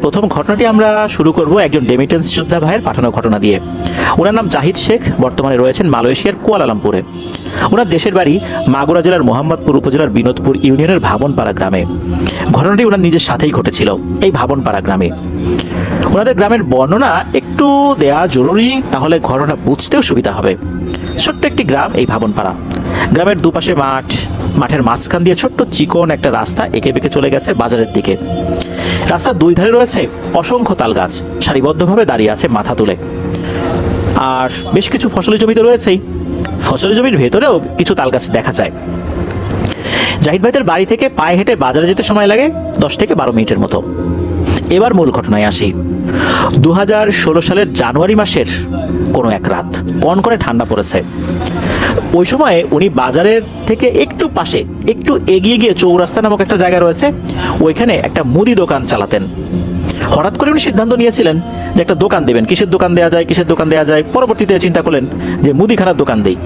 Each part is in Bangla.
প্রথম ঘটনাটি আমরা শুরু করব একজন রেমিটেন্স যোদ্ধা ভাইয়ের পাঠানো ঘটনা দিয়ে। ওনার নাম জাহিদ শেখ, বর্তমানে রয়েছেন মালয়েশিয়ার কুয়ালালামপুরে। ওনার দেশের বাড়ি মাগুরা জেলার মোহাম্মদপুর উপজেলার বিনোদপুর ইউনিয়নের ভাবনপাড়া গ্রামে। ঘটনাটি ওনার নিজের সাথেই ঘটেছিল এই ভাবনপাড়া গ্রামে। ওনাদের গ্রামের বর্ণনা একটু দেয়া জরুরি, তাহলে ঘটনা বুঝতেও সুবিধা হবে। ছোট্ট একটি গ্রাম এই ভাবনপাড়া। গ্রামের দুপাশে মাঠ, মাঠের মাঝখান দিয়ে ছোট্ট চিকন একটা রাস্তা এঁকে বেঁকে চলে গেছে বাজারের দিকে। রাস্তার দুই ধারে রয়েছে অসংখ্য তাল গাছ, সারিবদ্ধভাবে দাঁড়িয়ে আছে মাথা তুলে। আর বেশ কিছু ফসলি জমি তো রয়েছেই, ফসলি জমির ভেতরেও কিছু তাল গাছ দেখা যায়। জাহিদ ভাইদের বাড়ি থেকে পায়ে হেঁটে বাজারে যেতে সময় লাগে 10 থেকে 12 মিনিটের মতো। এবার মূল ঘটনায় আসি। 2016 সালের জানুয়ারি মাসের কোনো এক রাত কনকনে ঠান্ডা পড়েছে। ওই সময়ে উনি বাজারের থেকে একটু পাশে, একটু এগিয়ে গিয়ে চৌরাস্তা নামক একটা জায়গা রয়েছে, ওইখানে একটা মুদি দোকান চালাতেন। হঠাৎ করে উনি সিদ্ধান্ত নিয়েছিলেন যে একটা দোকান দেবেন। কিসের দোকান দেওয়া যায়, কিসের দোকান দেওয়া যায়, পরবর্তীতে চিন্তা করলেন যে মুদিখানার দোকান দেই।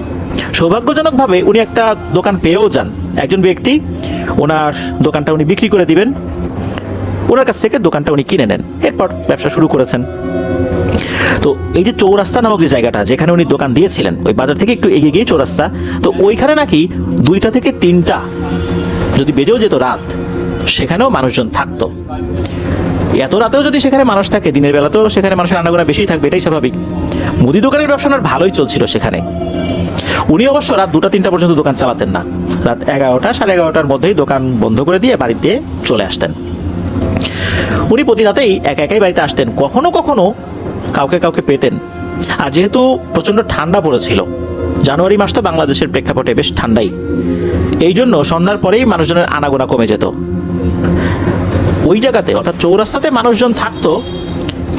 সৌভাগ্যজনকভাবে উনি একটা দোকান পেয়েও যান। একজন ব্যক্তি ওনার দোকানটা উনি বিক্রি করে দিবেন, ওনার কাছ থেকে দোকানটা উনি কিনে নেন। এরপর ব্যবসা শুরু করেছেন। তো এই যে চৌরাস্তা নামক যে জায়গাটা যেখানে উনি দোকান দিয়েছিলেন, ওই বাজার থেকে একটু এগিয়ে গিয়ে চৌরাস্তা, তো ওইখানে নাকি 2টা থেকে 3টা যদি বেজেও যেত রাত, সেখানেও মানুষজন থাকতো। এত রাতেও যদি সেখানে মানুষ থাকে, দিনের বেলাতেও সেখানে মানুষের আনাগোনা বেশি থাকবে, এটাই স্বাভাবিক। মুদি দোকানের ব্যবসা ওনার ভালোই চলছিল সেখানে। উনি অবশ্য রাত 2টা-3টা পর্যন্ত দোকান চালাতেন না। রাত 11টা, 11:30টার মধ্যেই দোকান বন্ধ করে দিয়ে বাড়িতে চলে আসতেন। উনি প্রতি রাতেই একাই বাড়িতে আসতেন, কখনো কখনো কাউকে কাউকে পেতেন। আর যেহেতু প্রচণ্ড ঠান্ডা পড়েছিল, জানুয়ারি মাস তো বাংলাদেশের প্রেক্ষাপটে বেশ ঠান্ডাই, এই জন্য সন্ধ্যার পরেই মানুষজনের আনাগোনা কমে যেত। ওই জায়গাতে অর্থাৎ চৌরাস্তাতে মানুষজন থাকতো,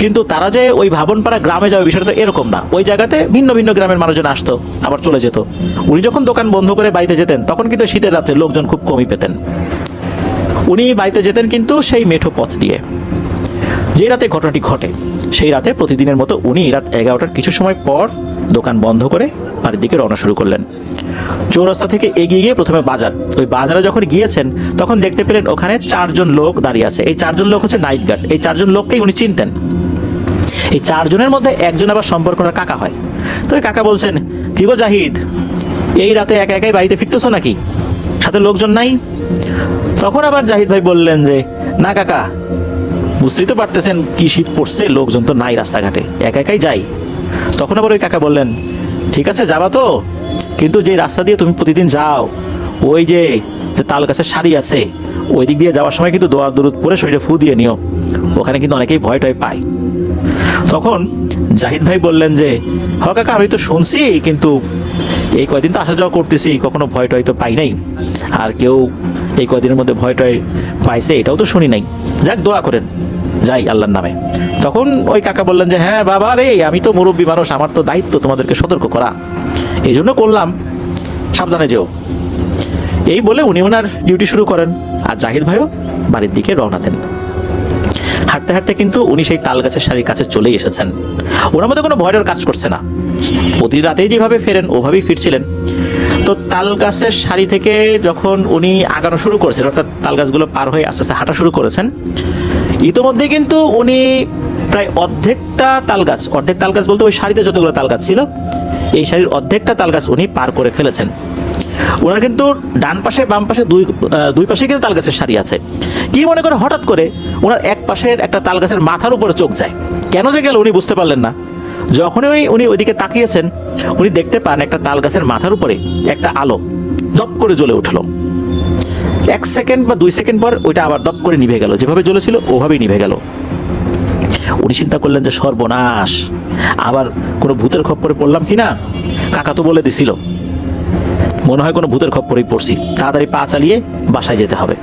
কিন্তু তারা যে ওই ভাবনপাড়া গ্রামে যাবে বিষয়টা তো এরকম না। ওই জায়গাতে ভিন্ন ভিন্ন গ্রামের মানুষজন আসতো, আবার চলে যেত। উনি যখন দোকান বন্ধ করে বাড়িতে যেতেন, তখন কিন্তু শীতের রাত্রে লোকজন খুব কমই পেতেন। উনি বাড়িতে যেতেন কিন্তু সেই মেঠো পথ দিয়ে। যে রাতে ঘটনাটি ঘটে, সেই রাতে প্রতিদিনের মতো উনি রাত 11টার কিছু সময় পর দোকান বন্ধ করে বাড়ির দিকে রওনা শুরু করলেন। চৌরাস্তা থেকে এগিয়ে গিয়ে প্রথমে বাজার, ওই বাজারে যখন গিয়েছেন তখন দেখতে পেলেন ওখানে 4 জন লোক দাঁড়িয়ে আছে। এই 4 জন লোক হচ্ছে নাইট গার্ড। এই 4 জন লোককেই উনি চিনতেন। এই 4 জনের মধ্যে একজন আবার সম্পর্কটা কাকা হয়। তো এই কাকা বলছেন, কি গো জাহিদ, এই রাতে একা একাই বাড়িতে ফিরতেছো নাকি? সাথে লোকজন নাই? তখন আবার জাহিদ ভাই বললেন যে, না কাকা, বুঝতেই তো পারতেছেন কি শীত পড়ছে, লোকজন তো নাই রাস্তাঘাটে, একা একাই যাই। তখন আবার ওই কাকা বললেন, ঠিক আছে যাবা তো, কিন্তু যে রাস্তা দিয়ে তুমি প্রতিদিন যাও, ওই যে তাল গাছের সারি আছে, ওই দিক দিয়ে যাওয়ার সময় কিন্তু দোয়া দরুদ পরে শরীরে ফু দিয়ে নিও, ওখানে কিন্তু অনেকেই ভয় টয় পায়। তখন জাহিদ ভাই বললেন যে, হ কাকা, আমি তো শুনছি, কিন্তু এই কয়দিন তো আসা যাওয়া করতেছি, কখনো ভয় টয় তো পাই নাই, আর কেউ এই কয়দিনের মধ্যে ভয় টয় পাইছে এটাও তো শুনি নাই। যাক, দোয়া করেন, যাই আল্লাহর নামে। তখন ওই কাকা বললেন যে, হ্যাঁ বাবা রে, আমি তো মুরব্বী মানুষ, আমার তো দায়িত্ব তোমাদেরকে সতর্ক করা, এই জন্য করলাম, সাবধানে যেও। এই বলে উনি ওনার ডিউটি শুরু করেন, আর জাহিদ ভাইও বাড়ির দিকে রওনা দেন। হাঁটতে হাঁটতে কিন্তু উনি সেই তাল গাছের সারির কাছে চলেই এসেছেন। ওনার মধ্যে কোনো ভয়ের কাজ করছে না। প্রতি রাতেই যেভাবে ফেরেন ওভাবেই ফিরছিলেন। তো তাল গাছের সারি থেকে যখন উনি আগানো শুরু করেছেন, অর্থাৎ তাল গাছগুলো পার হয়ে আস্তে আস্তে হাঁটা শুরু করেছেন, ইতোমধ্যে কিন্তু উনি প্রায় অর্ধেক তাল গাছ বলতে ওই সারিতে যতগুলো তাল গাছ ছিল, এই সারির অর্ধেকটা তাল গাছ উনি পার করে ফেলেছেন। ওনার কিন্তু ডান পাশে বাম পাশে দুই পাশে কিন্তু তাল গাছের সারি আছে। কি মনে করে হঠাৎ করে ওনার এক পাশের একটা তাল গাছের মাথার উপরে চোখ যায়। কেন যে গেল উনি বুঝতে পারলেন না। যখনই উনি ওইদিকে তাকিয়েছেন, উনি দেখতে পান একটা তাল গাছের মাথার উপরে একটা আলো দপ করে জ্বলে উঠলো। 1 সেকেন্ড বা 2 সেকেন্ড পর ওইটা আবার দপ করে নিভে গেল, যেভাবে জ্বলেছিল ওভাবেই নিভে গেল। উনি চিন্তা করলেন যে সর্বনাশ, আবার কোনো ভূতের খপ্পরে পড়লাম কিনা। কাকা তো বলে দিছিল, মনে হয় কোনো ভূতের খপ্পরেই পড়ছি, তাড়াতাড়ি পা চালিয়ে বাসায় যেতে হবে।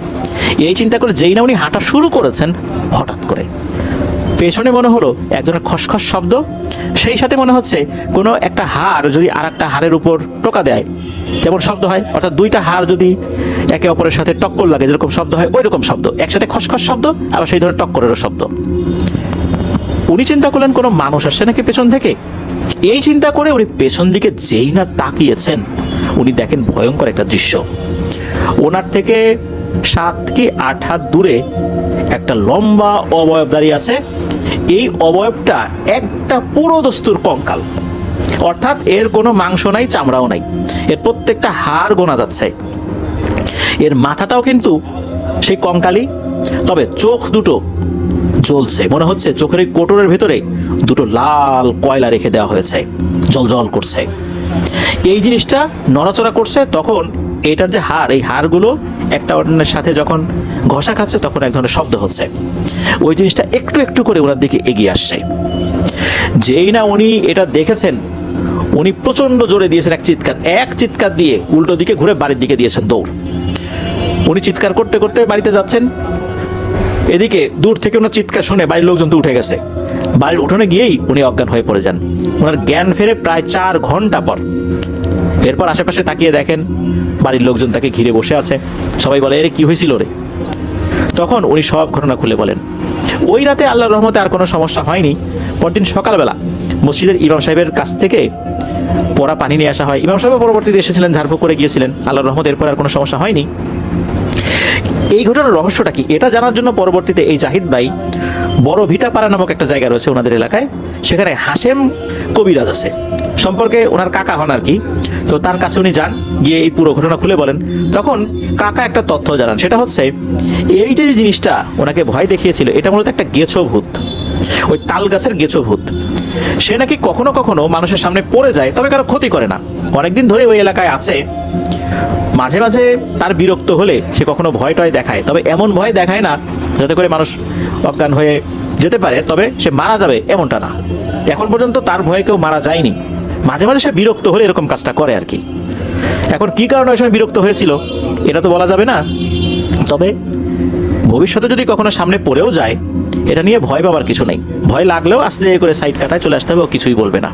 এই চিন্তা করে যেই না উনি হাঁটা শুরু করেছেন, হঠাৎ করে পেছনে মনে হলো এক ধরনের খসখস শব্দ। সেই সাথে মনে হচ্ছে কোনো একটা হাড় যদি আর একটা হাড়ের উপর টোকা দেয় যেমন শব্দ হয়, অর্থাৎ 2টা হাড় যদি একে অপরের সাথে টক্কর লাগে যেরকম শব্দ হয়, ওই রকম শব্দ, একসাথে খসখস শব্দ, আবার সেই ধরনের টক্করেরও শব্দ। উনি চিন্তা করলেন কোনো মানুষ আসছে নাকি পেছন থেকে। এই চিন্তা করে উনি পেছন দিকে যেই না তাকিয়েছেন, উনি দেখেন ভয়ঙ্কর একটা দৃশ্য। ওনার থেকে 7 কি 8 হাত দূরে একটা লম্বা অবয়ব দাঁড়িয়ে আছে। এই অবয়বটা একটা পুরো দস্তুর কঙ্কাল, অর্থাৎ এর কোনো মাংস নাই, চামড়াও নাই, এর প্রত্যেকটা হাড় গোনা যাচ্ছে। এর মাথাটাও কিন্তু সেই কঙ্কালই, তবে চোখ দুটো জ্বলছে, মনে হচ্ছে চোখের এই কোটরের ভেতরে দুটো লাল কয়লা রেখে দেওয়া হয়েছে, জল জল করছে। এই জিনিসটা নড়াচড়া করছে, তখন এটার যে হাড়, এই হাড়গুলো একটা অন্যের সাথে যখন ঘষা খাচ্ছে তখন এক ধরনের শব্দ হচ্ছে। ওই জিনিসটা একটু একটু করে ওনার দিকে এগিয়ে আসছে। যেই না উনি এটা দেখেছেন, উনি প্রচন্ড জোরে দিয়েছেন এক চিৎকার দিয়ে উল্টো দিকে ঘুরে বাড়ির দিকে দিয়েছেন দৌড়। উনি চিৎকার করতে করতে বাড়িতে যাচ্ছেন, এদিকে দূর থেকে ওনার চিৎকার শুনে বাড়ির লোকজন তো উঠে গেছে। বাড়ির উঠোনে গিয়েই উনি অজ্ঞান হয়ে পড়ে যান। ওনার জ্ঞান ফেরে প্রায় 4 ঘন্টা পর। এরপর আশেপাশে তাকিয়ে দেখেন বাড়ির লোকজন তাকে ঘিরে বসে আছে। সবাই বলে, এরে কি হয়েছিল রে? তখন উনি সব ঘটনা খুলে বলেন। ওই রাতে আল্লাহর রহমতে আর কোনো সমস্যা হয়নি। পরদিন সকালবেলা মসজিদের ইমাম সাহেবের কাছ থেকে পড়া পানি নিয়ে আসা হয়। ইমাম সাহেব পরবর্তীতে এসেছিলেন, ঝাড়ফুঁক করে গিয়েছিলেন। আল্লাহর রহমতে এরপর আর কোনো সমস্যা হয়নি। এই ঘটনার রহস্যটা কি, এটা জানার জন্য পরবর্তীতে এই জাহিদ ভাই বড় ভিটাপাড়া নামক একটা জায়গা রয়েছে ওনাদের এলাকায়, সেখানে হাশেম কবিরাজ আছে, সম্পর্কে ওনার কাকা হন আর কি। তো তার কাছে উনি যান, গিয়ে এই পুরো ঘটনা খুলে বলেন। তখন কাকা একটা তথ্য জানান, সেটা হচ্ছে এই যে জিনিসটা ওনাকে ভয় দেখিয়েছিল, এটা মূলত একটা গেছো ভূত, ওই তাল গাছের গেছো ভূত। সে নাকি কখনো কখনো মানুষের সামনে পড়ে যায়, তবে কারো ক্ষতি করে না। অনেকদিন ধরে ওই এলাকায় আছে। মাঝে মাঝে তার বিরক্ত হলে সে কখনো ভয় টয় দেখায়, তবে এমন ভয় দেখায় না যাতে করে মানুষ অজ্ঞান হয়ে যেতে পারে, তবে সে মারা যাবে এমনটা না। এখন পর্যন্ত তার ভয়ে কেউ মারা যায়নি। মাঝে মাঝে সে বিরক্ত হলে এরকম কাজটা করে আর কি। এখন কি কারণে ওই সময় বিরক্ত হয়েছিল এটা তো বলা যাবে না, তবে ভবিষ্যতে যদি কখনো সামনে পড়েও যায়, এটা নিয়ে ভয় পাবার কিছু নেই। ভয় লাগলেও আস্তে করে সাইড কাটায় চলে আসতে হবে, ও কিছুই বলবে না।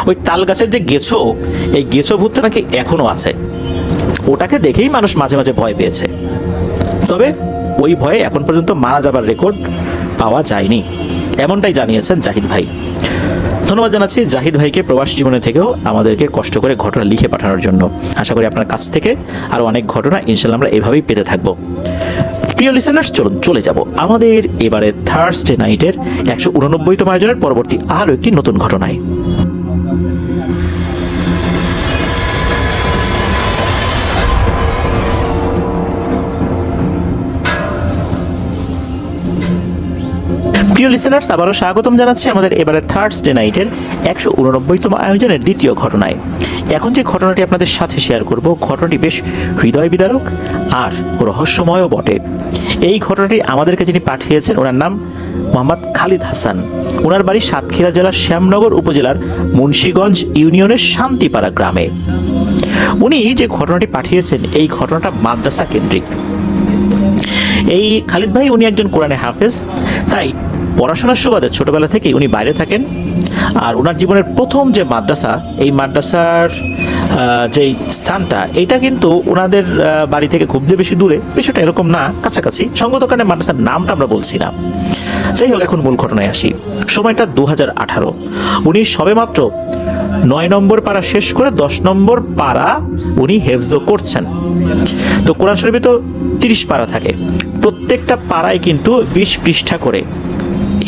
ওই তাল গাছের যে গেছো, এই গেছো ভূতটা নাকি এখনো আছে। ওটাকে দেখেই মানুষ মাঝে মাঝে ভয় পেয়েছে, তবে ওই ভয়ে এখন পর্যন্ত মারা যাবার রেকর্ড পাওয়া যায়নি, এমনটাই জানিয়েছেন জাহিদ ভাই। ধন্যবাদ জানাচ্ছি জাহিদ ভাইকে প্রবাস জীবনে থেকেও আমাদেরকে কষ্ট করে ঘটনা লিখে পাঠানোর জন্য। আশা করি আপনার কাছ থেকে আরও অনেক ঘটনা ইনশাল্লাহ আমরা এভাবেই পেতে থাকবো। প্রিয় লিসেনার্স, চলুন চলে যাব আমাদের এবারে থার্সডে নাইটের 189তম আয়োজনের পরবর্তী আরও একটি নতুন ঘটনায়। প্রিয় লিসেনার্স, আবারও স্বাগতম জানাচ্ছি আমাদের এবারে থার্সডে নাইটের 189তম আয়োজনের দ্বিতীয় ঘটনায়। এখন যে ঘটনাটি আপনাদের সাথে শেয়ার করব, ঘটনাটি বেশ হৃদয় বিদারক আর রহস্যময়ও বটে। এই ঘটনাটি আমাদেরকে যিনি পাঠিয়েছেন, ওনার নাম মোহাম্মদ খালিদ হাসান। ওনার বাড়ি সাতক্ষীরা জেলার শ্যামনগর উপজেলার মুন্সীগঞ্জ ইউনিয়নের শান্তিপাড়া গ্রামে। উনি যে ঘটনাটি পাঠিয়েছেন, এই ঘটনাটা মাদ্রাসা কেন্দ্রিক। এই খালিদ ভাই উনি একজন কোরআনে হাফেজ, তাই পড়াশোনার সুবাদে ছোটবেলা থেকেই উনি বাইরে থাকেন। আর ওনার জীবনের প্রথম যে মাদ্রাসা, এই মাদ্রাসার যেই স্থানটা, এটা কিন্তু ওনাদের বাড়ি থেকে খুব যে বেশি দূরে, বিষয়টা এরকম না, কাছাকাছি। সঙ্গত কারণে মাদ্রাসার নামটা আমরা বলছি না। যাই হোক, এখন মূল ঘটনায় আসি। সময়টা 2018। উনি সবেমাত্র 9 নম্বর পারা শেষ করে 10 নম্বর পারা উনি হেফজ করছেন। তো কোরআন শরীফে তো 30 পারা থাকে, প্রত্যেকটা পাড়ায় কিন্তু 20 পৃষ্ঠা করে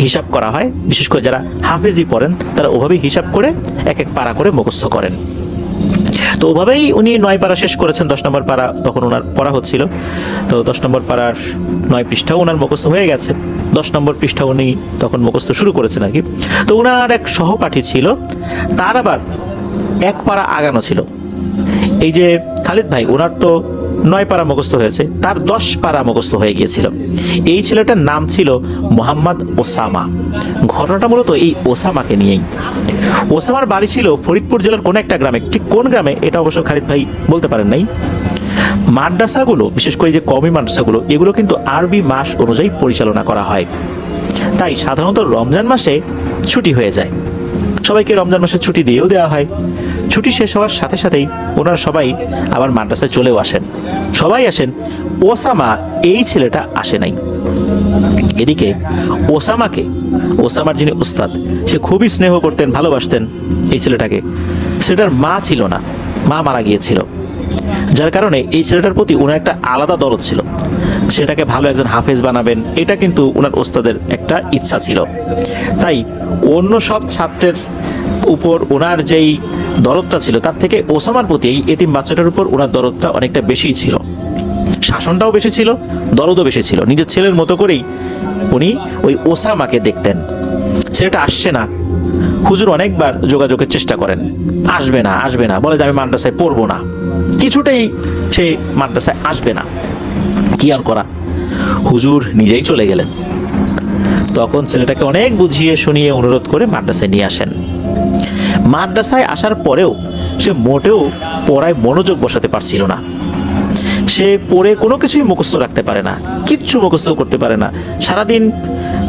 হিসাব করা হয়। বিশেষ করে যারা হাফেজি পড়েন তারা ওভাবেই হিসাব করে এক এক পারা করে মুখস্থ করেন। তো ওভাবেই উনি 9 পারা শেষ করেছেন। 10 নম্বর পারা তখন ওনার পড়া হচ্ছিল। তো 10 নম্বর পারার 9 পৃষ্ঠাও ওনার মুখস্থ হয়ে গেছে। 10 নম্বর পৃষ্ঠা উনি তখন মুখস্থ শুরু করেছেন আর কি। তো ওনার এক সহপাঠী ছিল, তার আবার 1 পারা আগানো ছিল। এই যে খালিদ ভাই, ওনার তো 9 পারা মুখস্থ হয়েছে, তার 10 পারা মুখস্থ হয়ে গিয়েছিল। এই ছেলেটার নাম ছিল মোহাম্মদ ওসামা। ঘটনাটা মূলত এই ওসামাকে নিয়েই। ওসামার বাড়ি ছিল ফরিদপুর জেলার কোন একটা গ্রামে, ঠিক কোন গ্রামে এটা অবশ্য খালিদ ভাই বলতে পারেন নাই। মাদ্রাসাগুলো, বিশেষ করে যে কওমি মাদ্রাসাগুলো, এগুলো কিন্তু আরবি মাস অনুযায়ী পরিচালনা করা হয়। তাই সাধারণত রমজান মাসে ছুটি হয়ে যায়, সবাইকে রমজান মাসে ছুটি দিয়েও দেওয়া হয়। ছুটি শেষ হওয়ার সাথে সাথেই ওনারা সবাই আবার মাদ্রাসায় চলেও আসেন, সবাই আসেন। ওসামা, এই ছেলেটা আসে নাই। এদিকে ওসামার যিনি উস্তাদ, সে খুবই স্নেহ করতেন, ভালোবাসতেন এই ছেলেটাকে। ছেলেটার মা ছিল না, মা মারা গিয়েছিল, যার কারণে এই ছেলেটার প্রতি ওনার একটা আলাদা দরদ ছিল। সেটাকে ভালো একজন হাফেজ বানাবেন, এটা কিন্তু ওনার ওস্তাদের একটা ইচ্ছা ছিল। তাই অন্য সব ছাত্রের উপর ওনার যেই দরদটা ছিল তার থেকে ওসামার প্রতি এই এতিম বাচ্চাটার উপর ওনার দরদটা অনেকটা বেশিই ছিল। শাসনটাও বেশি ছিল, দরদও বেশি ছিল। নিজের ছেলের মতো করেই উনি ওই ওসামাকে দেখতেন। ছেলেটা আসছে না, হুজুর অনেকবার যোগাযোগের চেষ্টা করেন, আসবে না আসবে না, বলে যে আমি মাদ্রাসায় পড়বো না, কিছুতেই সে মাদ্রাসায় আসবে না। কি আর করা, হুজুর নিজেই চলে গেলেন। তখন ছেলেটাকে অনেক বুঝিয়ে শুনিয়ে অনুরোধ করে মাদ্রাসায় নিয়ে আসেন। মাদ্রাসায় আসার পরেও সে মোটেও পড়ায় মনোযোগ বসাতে পারছিল না। সে পড়ে কোনো কিছুই মুখস্থ রাখতে পারে না, কিচ্ছু মুখস্থ করতে পারে না। সারাদিন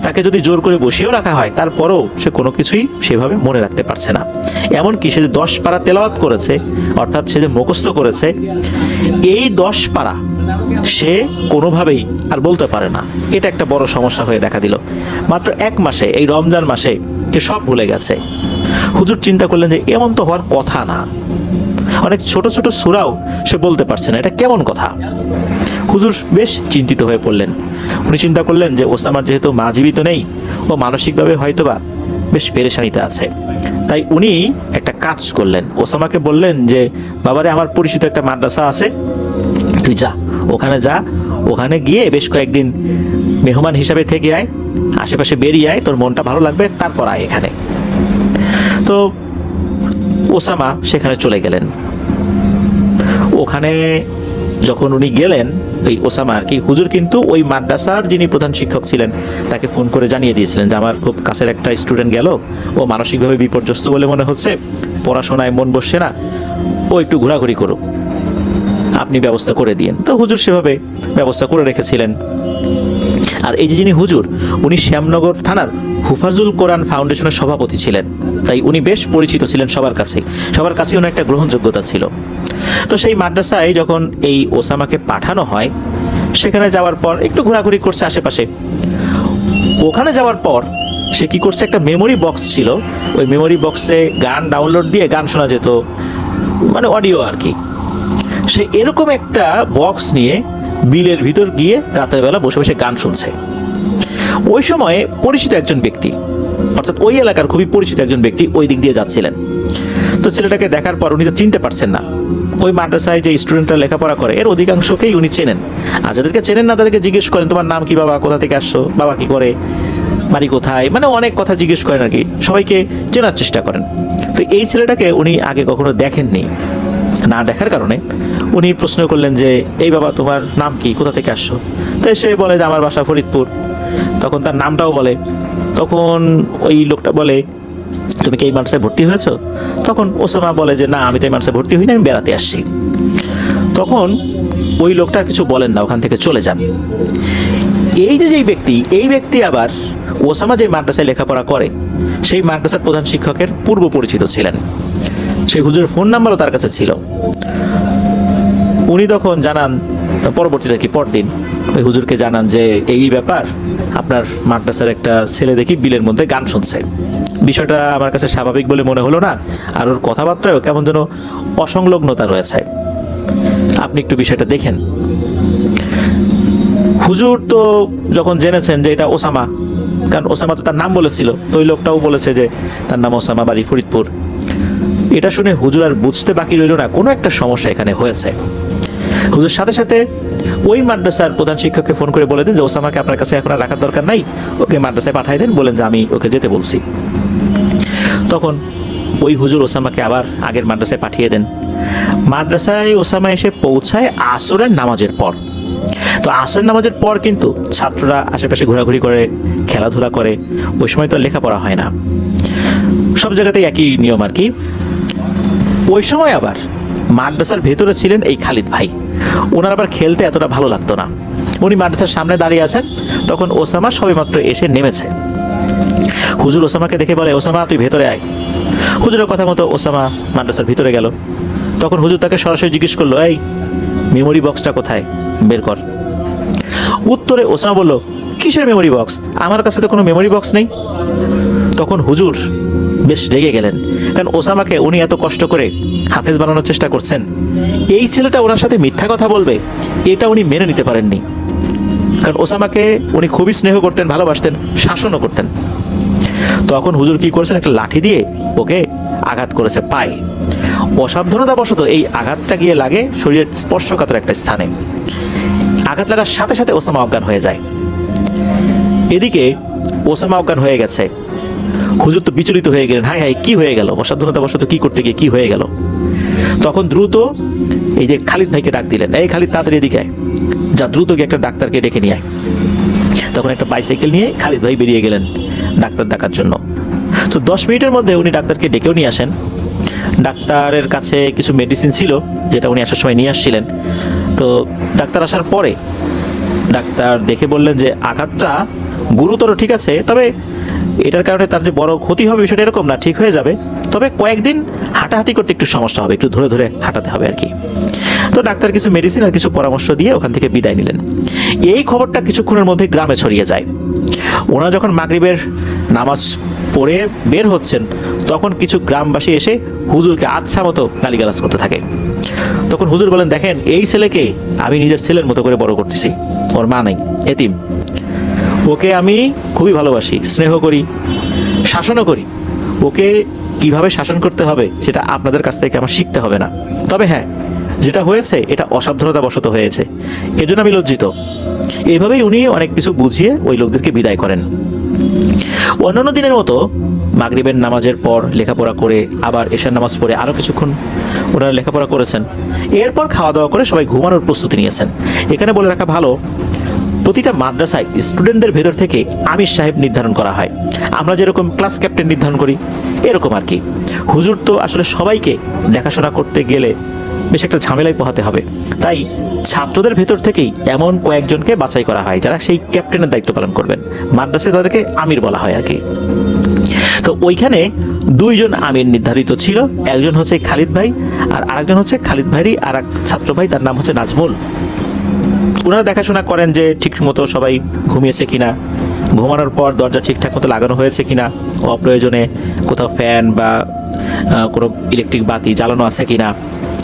তাকে যদি জোর করে বসিয়েও রাখা হয় তারপরেও সে কোনো কিছুই সেভাবে মনে রাখতে পারছে না। এমনকি সে যে 10 পারা তেলাওয়াত করেছে, অর্থাৎ সে যে মুখস্থ করেছে, এই 10 পারা সে কোনোভাবেই আর বলতে পারে না। এটা একটা বড় সমস্যা হয়ে দেখা দিল। মাত্র 1 মাসে, এই রমজান মাসে সে সব ভুলে গেছে। হুজুর চিন্তা করলেন যে এমন তো হওয়ার কথা না, অনেক ছোট ছোট সূরাও সে বলতে পারছে না, এটা কেমন কথা। হুজুর বেশ চিন্তিত হয়ে পড়লেন। উনি চিন্তা করলেন যে ওসামার যেহেতু মা জীবিত নেই, ও মানসিকভাবে হয়তোবা বেশ পেরেশানিতে আছে। তাই উনি একটা কাজ করলেন, ওসামাকে বললেন যে বাবারে, আমার পরিচিত একটা মাদ্রাসা আছে, তুই যা, ওখানে যা, ওখানে গিয়ে বেশ কয়েকদিন মেহমান হিসাবে থেকে আয়, আশেপাশে বেরিয়ে আয়, তোর মনটা ভালো লাগবে, তারপর আয় এখানে। তো ওসামা সেখানে চলে গেলেন। ওখানে যখন উনি গেলেন, ওই ওসামা আর কি, হুজুর কিন্তু ওই মাদ্রাসার যিনি প্রধান শিক্ষক ছিলেন তাকে ফোন করে জানিয়ে দিয়েছিলেন যে আমার খুব কাছের একটা স্টুডেন্ট গেল, ও মানসিকভাবে বিপর্যস্ত বলে মনে হচ্ছে, পড়াশোনায় মন বসছে না, ও একটু ঘোরাঘুরি করুক, আপনি ব্যবস্থা করে দিন। তো হুজুর সেভাবে ব্যবস্থা করে রেখেছিলেন। আর এই যে যিনি হুজুর, উনি শ্যামনগর থানার হুফাজুল কোরআন ফাউন্ডেশনের সভাপতি ছিলেন। তাই উনি বেশ পরিচিত ছিলেন সবার কাছেই ওনার একটা গ্রহণযোগ্যতা ছিল। তো সেই মাদ্রাসায় যখন এই ওসামাকে পাঠানো হয়, সেখানে যাওয়ার পর একটু ঘোরাঘুরি করছে আশেপাশে। ওখানে যাওয়ার পর সে কি করছে, একটা মেমোরি বক্স ছিল, ওই মেমোরি বক্সে গান ডাউনলোড দিয়ে গান শোনা যেত, মানে অডিও আর কি। সে এরকম একটা বক্স নিয়ে বিলের ভিতর গিয়ে রাতের বেলা বসে বসে গান শুনছে। ওই সময়ে পরিচিত একজন ব্যক্তি, অর্থাৎ ওই এলাকার খুবই পরিচিত একজন ব্যক্তি ওই দিক দিয়ে যাচ্ছিলেন। তো ছেলেটাকে দেখার পর উনি তো চিনতে পারছেন না। ওই মাদ্রাসায় যে স্টুডেন্টরা লেখাপড়া করে এর অধিকাংশকেই উনি চেনেন। আর যাদেরকে চেনেন না তাদেরকে জিজ্ঞেস করেন, তোমার নাম কি বাবা, কোথা থেকে আসছো, বাবা কি করে, বাড়ি কোথায়, মানে অনেক কথা জিজ্ঞেস করেন আর কি, সবাইকে চেনার চেষ্টা করেন। তো এই ছেলেটাকে উনি আগে কখনো দেখেননি। না দেখার কারণে উনি প্রশ্ন করলেন যে এই বাবা, তোমার নাম কি, কোথা থেকে আসছো? তো সে বলে যে আমার বাসা ফরিদপুর। তখন তার নামটাও বলে। তখন ওই লোকটা বলে, তুমি কি এই মাদ্রাসায় ভর্তি হয়েছো? তখন ওসামা বলে যে না, আমি তো এই মাদ্রাসায় ভর্তি হইনি, আমি বেড়াতে আসছি। তখন ওই লোকটা কিছু বলেন না, ওখান থেকে চলে যান। এই যে যেই ব্যক্তি, এই ব্যক্তি আবার ওসামা যে মাদ্রাসায় লেখাপড়া করে সেই মাদ্রাসার প্রধান শিক্ষকের পূর্ব পরিচিত ছিলেন। সেই হুজুরের ফোন নাম্বারও তার কাছে ছিল। উনি তখন জানান, পরবর্তীতে কি পরদিন ওই হুজুরকে জানান যে এই ব্যাপার, আপনার মাদ্রাসার একটা ছেলে দেখি বিলের মধ্যে গান শুনছে। বিষয়টা আমার কাছে স্বাভাবিক বলে মনে হলো না, আর ওর কথাবার্তায়ও কেমন যেন অসংলগ্নতা রয়েছে, আপনি একটু বিষয়টা দেখেন। হুজুর তো যখন জেনেছেন যে এটা ওসামা, কারণ ওসামা তো তার নাম বলেছিল, তো ওই লোকটাও বলেছে যে তার নাম ওসামা, বাড়ি ফরিদপুর। এটা শুনে হুজুর আর বুঝতে বাকি রইল না কোনো একটা সমস্যা এখানে হয়েছে। হুজুর সাথে সাথে ওই মাদ্রাসার প্রধান শিক্ষককে ফোন করে বলে দেন যে ওসামাকে আপনার কাছে এখন আর রাখার দরকার নাই, ওকে মাদ্রাসায় পাঠাই দেন, বলেন যে আমি ওকে যেতে বলছি। তখন ওই হুজুর ওসামাকে আবার আগের মাদ্রাসায় পাঠিয়ে দেন। মাদ্রাসায় ওসামা এসে পৌঁছায় আসরের নামাজের পর। তো আসরের নামাজের পর কিন্তু ছাত্ররা আশেপাশে ঘোরাঘুরি করে, খেলাধুলা করে, ওই সময় তো লেখাপড়া হয় না, সব জায়গাতেই একই নিয়ম আর কি। ওই সময় আবার মাদ্রাসার ভেতরে ছিলেন এই খালিদ ভাই। ওনার আবার খেলতে এতটা ভালো লাগতো না। উনি মাদ্রাসার সামনে দাঁড়িয়ে আছেন, তখন ওসামা সবেমাত্র এসে নেমেছে। হুজুর ওসামাকে দেখে বলে, ওসামা তুই ভেতরে আয়। হুজুরের কথা মতো ওসামা মাদ্রাসার ভিতরে গেল। তখন হুজুর তাকে সরাসরি জিজ্ঞেস করলো, এই মেমোরি বক্সটা কোথায়, বের কর। উত্তরে ওসামা বলল, কিসের মেমোরি বক্স, আমার কাছে তো কোনো মেমোরি বক্স নেই। তখন হুজুর বেশ রেগে গেলেন, কারণ ওসামাকে উনি এত কষ্ট করে হাফেজ বানানোর চেষ্টা করছেন, এই ছেলেটা ওনার সাথে মিথ্যা কথা বলবে, এটা উনি মেনে নিতে পারেননি। কারণ ওসামাকে উনি খুবই স্নেহ করতেন, ভালোবাসতেন, শাসনও করতেন। তখন হুজুর কি করেছেন, একটা লাঠি দিয়ে ওকে আঘাত করেছে পায়ে। অসাবধানতাবশত এই আঘাতটা গিয়ে লাগে শরীরের স্পর্শকাতর একটা স্থানে। আঘাত লাগার সাথে সাথে ওসামা অজ্ঞান হয়ে যায়। এদিকে ওসামা অজ্ঞান হয়ে গেছে, হুজুর তো বিচলিত হয়ে গেলেন, হায় হায় কি হয়ে গেল, অসাবধানতাবশত কি করতে গিয়ে কি হয়ে গেল। তখন দ্রুত এই যে খালিদ ভাইকে ডাক দিলেন, এই খালিদ তাড়াতাড়ি এদিকে আয়, যা দ্রুত গিয়ে একটা ডাক্তারকে ডেকে নিয়ে আয়। তখন একটা বাইসাইকেল নিয়ে খালিদ ভাই বেরিয়ে গেলেন ডাক্তার ডাকার জন্য। তো 10 মিনিটের মধ্যে উনি ডাক্তারকে ডেকেও নিয়ে আসেন। ডাক্তারের কাছে কিছু মেডিসিন ছিল যেটা উনি আসার সময় নিয়ে আসছিলেন। তো ডাক্তার আসার পরে ডাক্তার দেখে বললেন যে আঘাতটা গুরুতর, ঠিক আছে, তবে এটার কারণে তার যে বড় ক্ষতি হবে বিষয়টা এরকম না, ঠিক হয়ে যাবে, তবে কয়েকদিন হাঁটাহাঁটি করতে একটু সমস্যা হবে, একটু ধরে ধরে হাঁটাতে হবে আর কি। তো ডাক্তার কিছু মেডিসিন আর কিছু পরামর্শ দিয়ে ওখান থেকে বিদায় নিলেন। এই খবরটা কিছুক্ষণের মধ্যে গ্রামে ছড়িয়ে যায়। ওনারা যখন মাগরিবের নামাজ পড়ে বের হচ্ছেন, তখন কিছু গ্রামবাসী এসে হুজুরকে আচ্ছা মতো গালিগালাজ করতে থাকে। তখন হুজুর বলেন, দেখেন এই ছেলেকে আমি নিজের ছেলের মতো করে বড় করতেছি, ওর মা নেই, এতিম, ওকে আমি খুবই ভালোবাসি, স্নেহ করি, শাসনও করি। ওকে কিভাবে শাসন করতে হবে সেটা আপনাদের কাছ থেকে আমার শিখতে হবে না। তবে হ্যাঁ, যেটা হয়েছে এটা অসাবধানতাবশত হয়েছে, এজন্য আমি লজ্জিত। এইভাবেই উনি অনেক কিছু বুঝিয়ে ওই লোকদেরকে বিদায় করেন। অন্যান্য দিনের মতো মাগরিবের নামাজের পর লেখাপড়া করে আবার এশার নামাজ পড়ে আরও কিছুক্ষণ ওনারা লেখাপড়া করেছেন। এরপর খাওয়া দাওয়া করে সবাই ঘুমানোর প্রস্তুতি নিয়েছেন। এখানে বলে রাখা ভালো, প্রতিটা মাদ্রাসায় স্টুডেন্টদের ভেতর থেকে আমির সাহেব নির্ধারণ করা হয়। আমরা যেরকম ক্লাস ক্যাপ্টেন নির্ধারণ করি এরকম আর কি। হুজুর তো আসলে সবাইকে দেখাশোনা করতে গেলে বেশ একটা ঝামেলায় পোহাতে হবে, তাই ছাত্রদের ভেতর থেকেই এমন কয়েকজনকে বাছাই করা হয় যারা সেই ক্যাপ্টেনের দায়িত্ব পালন করবেন। মাদ্রাসায় তাদেরকে আমির বলা হয় আর কি। তো ওইখানে 2 জন আমির নির্ধারিত ছিল, একজন হচ্ছে খালিদ ভাই আর আরেকজন হচ্ছে খালিদ ভাইয়েরই আর এক ছাত্র ভাই, তার নাম হচ্ছে নাজমুল। ওনারা দেখাশোনা করেন যে ঠিক মতো সবাই ঘুমিয়েছে কিনা, ঘুমানোর পর দরজা ঠিকঠাক মতো লাগানো হয়েছে কিনা, অপ্রয়োজনে কোথাও ফ্যান বা কোনো ইলেকট্রিক বাতি জ্বালানো আছে কিনা,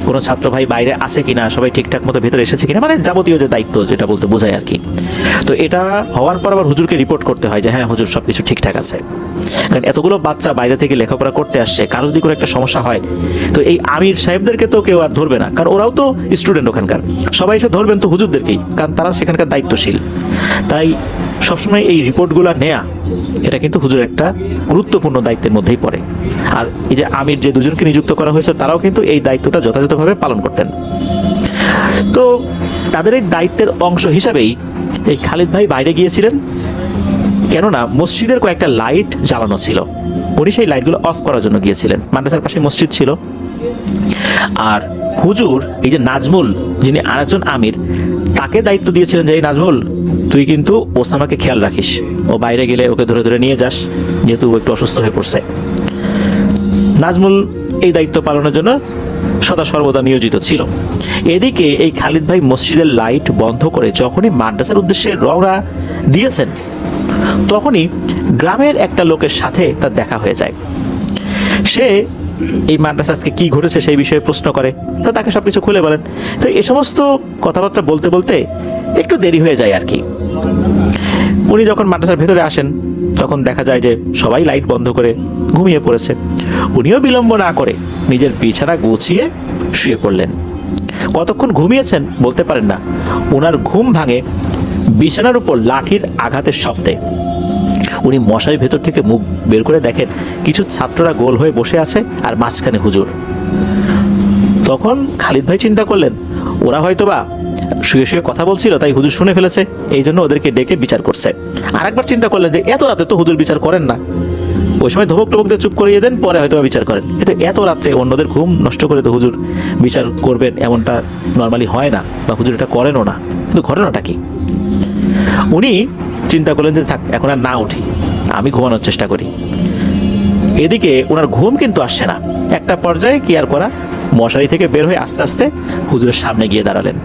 কোনো ছাত্র ভাই বাইরে আছে কিনা, সবাই ঠিকঠাক মতো ভেতরে এসেছে কিনা, মানে যাবতীয় যে দায়িত্ব যেটা বলতে বোঝায় আর কি। তো এটা হওয়ার পর আবার হুজুরকে রিপোর্ট করতে হয় যে হ্যাঁ হুজুর সব কিছু ঠিকঠাক আছে। কারণ এতগুলো বাচ্চা বাইরে থেকে লেখাপড়া করতে আসছে, কারো যদি কোনো একটা সমস্যা হয় তো এই আমির সাহেবদেরকে তো কেউ আর ধরবে না, কারণ ওরাও তো স্টুডেন্ট ওখানকার, সবাই এসে ধরবেন তো হুজুরদেরকেই, কারণ তারা সেখানকার দায়িত্বশীল। তাই সবসময় এই রিপোর্টগুলো নেয়া এটা কিন্তু হুজুর একটা গুরুত্বপূর্ণ দায়িত্বের মধ্যেই পড়ে। আর এই যে আমির যে 2 জনকে নিযুক্ত করা হয়েছে তারাও কিন্তু এই দায়িত্বটা যথাযথভাবে পালন করতেন। তো তাদের এই দায়িত্বের অংশ হিসাবেই এই খালিদ ভাই বাইরে গিয়েছিলেন, কেননা মসজিদের কয়েকটা লাইট জ্বালানো ছিল, উনি সেই লাইটগুলো অফ করার জন্য গিয়েছিলেন। মাদ্রাসার পাশে মসজিদ ছিল। আর হুজুর এই যে নাজমুল, যিনি আরেকজন আমির, তাকে দায়িত্ব দিয়েছিলেন যে এই নাজমুল তুই কিন্তু ওসামাকে খেয়াল রাখিস, ও বাইরে গেলে ওকে ধরে ধরে নিয়ে যাস, যেহেতু ও একটু অসুস্থ হয়ে পড়ছে। নাজমুল এই দায়িত্ব পালনের জন্য সদা সর্বদা নিয়োজিত ছিল। এদিকে এই খালিদ ভাই মসজিদের লাইট বন্ধ করে যখনই মাদ্রাসার উদ্দেশ্যে রওনা দিয়েছেন, তখনই গ্রামের একটা লোকের সাথে তার দেখা হয়ে যায়। সে এই মাদ্রাসাকে কি ঘটেছে সেই বিষয়ে প্রশ্ন করে, তো তাকে সবকিছু খুলে বলেন। তো এই সমস্ত কথাবার্তা বলতে বলতে একটু দেরি হয়ে যায় আর কি। উনি যখন মাদ্রাসার ভেতরে আসেন তখন দেখা যায় যে সবাই লাইট বন্ধ করে ঘুমিয়ে পড়েছে। উনিও বিলম্ব না করে নিজের বিছানা গুছিয়ে শুয়ে পড়লেন। কতক্ষণ ঘুমিয়েছেন বলতে পারেন না, ওনার ঘুম ভাঙে বিছানার উপর লাঠির আঘাতের শব্দে। উনি মশারির ভেতর থেকে মুখ বের করে দেখেন কিছু ছাত্ররা গোল হয়ে বসে আছে আর মাঝখানে হুজুর। তখন খালিদ ভাই চিন্তা করলেন ওরা হয়তোবা শুয়ে শুয়ে কথা বলছিল, তাই হুজুর শুনে ফেলেছে, এই জন্য ওদেরকে ডেকে বিচার করছে। আরেকবার চিন্তা করলেন যে এত রাতে তো হুজুর বিচার করেন না, ওই সময় ধমক টমক দিয়ে চুপ করিয়ে দেন, পরে হয়তো বিচার করেন। কিন্তু এত রাত্রে অন্যদের ঘুম নষ্ট করে তো হুজুর বিচার করবেন এমনটা নর্মালি হয় না, বা হুজুর এটা করেনও না। কিন্তু ঘটনাটা কি? উনি চিন্তা করলেন যে থাক, এখন আর না উঠি, আমি ঘুমানোর চেষ্টা করি। এদিকে ওনার ঘুম কিন্তু আসছে না। একটা পর্যায়ে কি আর করা, মশারি থেকে বের হয়ে আস্তে আস্তে হুজুরের সামনে গিয়ে দাঁড়ালেন।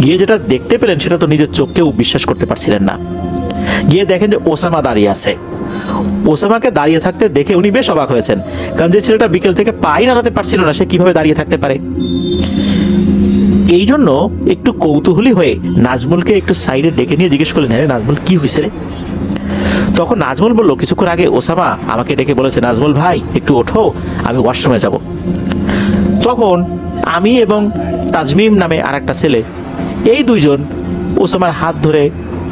গিয়ে যেটা দেখতে পেলেন সেটা তো নিজের চোখকেও বিশ্বাস করতে পারছিলেন না। গিয়ে দেখেন যে ওসামা দাঁড়িয়ে আছে। ওসামাকে দাঁড়িয়ে থাকতে দেখে উনি বেশ অবাক হয়েছেন, কারণ যে ছেলেটা বিকেল থেকে পাই নাড়াতে পারছিল না সে কিভাবে দাঁড়িয়ে থাকতে পারে। এই জন্য একটু কৌতূহলী হয়ে নাজমুলকে একটু সাইডে ডেকে নিয়ে জিজ্ঞেস করলেন, হ্যাঁ নাজমুল, কি হয়েছে রে? তখন নাজমুল বলল, কিছুক্ষণ আগে ওসামা আমাকে ডেকে বলেছে, নাজমুল ভাই একটু ওঠো, আমি ওয়াশরুমে যাব। তখন আমি এবং তাজমিম নামে আর একটা ছেলে, এই দুইজন ওসামার হাত ধরে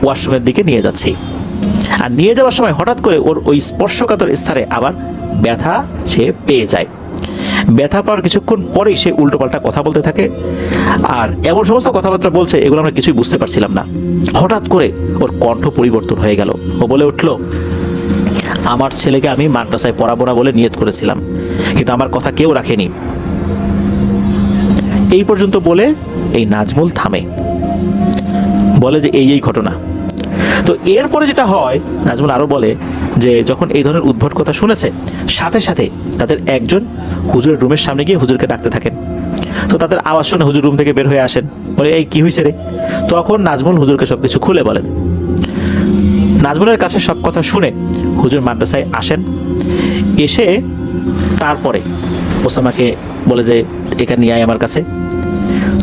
ওয়াশরুমের দিকে নিয়ে যাচ্ছি। আর নিয়ে যাওয়ার সময় হঠাৎ করে ওর ওই স্পর্শকাতর স্থানে আবার ব্যথা সে পেয়ে যায়। ব্যথা পাওয়ার কিছুক্ষণ পরেই সে উল্টোপাল্টা কথা বলতে থাকে, আর এমন সমস্ত কথাবার্তা বলছে এগুলো আমরা কিছুই বুঝতে পারছিলাম না। হঠাৎ করে ওর কণ্ঠ পরিবর্তন হয়ে গেল। ও বলে উঠল, আমার ছেলেকে আমি মাদ্রাসায় পড়াবো না বলে নিয়ত করেছিলাম, কিন্তু আমার কথা কেউ রাখেনি। এই পর্যন্ত বলে এই নাজমুল থামে, বলে যে এই ঘটনা। তো এরপরে যেটা হয়, নাজমুল আরো বলে যে যখন এই ধরনের উদ্ভট কথা শুনেছে, সাথে সাথে তাদের একজন হুজুরের রুমের সামনে গিয়ে হুজুরকে ডাকতে থাকেন। তো তাদের আওয়াজ শুনে হুজুর রুম থেকে বের হয়ে আসেন, বলে এই কি হয়েছে রে? তখন নাজমুল হুজুরকে সবকিছু খুলে বলেন। নাজমুলের কাছে সব কথা শুনে হুজুর মাদ্রাসায় আসেন। এসে তারপরে ওসামাকে বলে যে এখানে নিয়ে আয় আমার কাছে।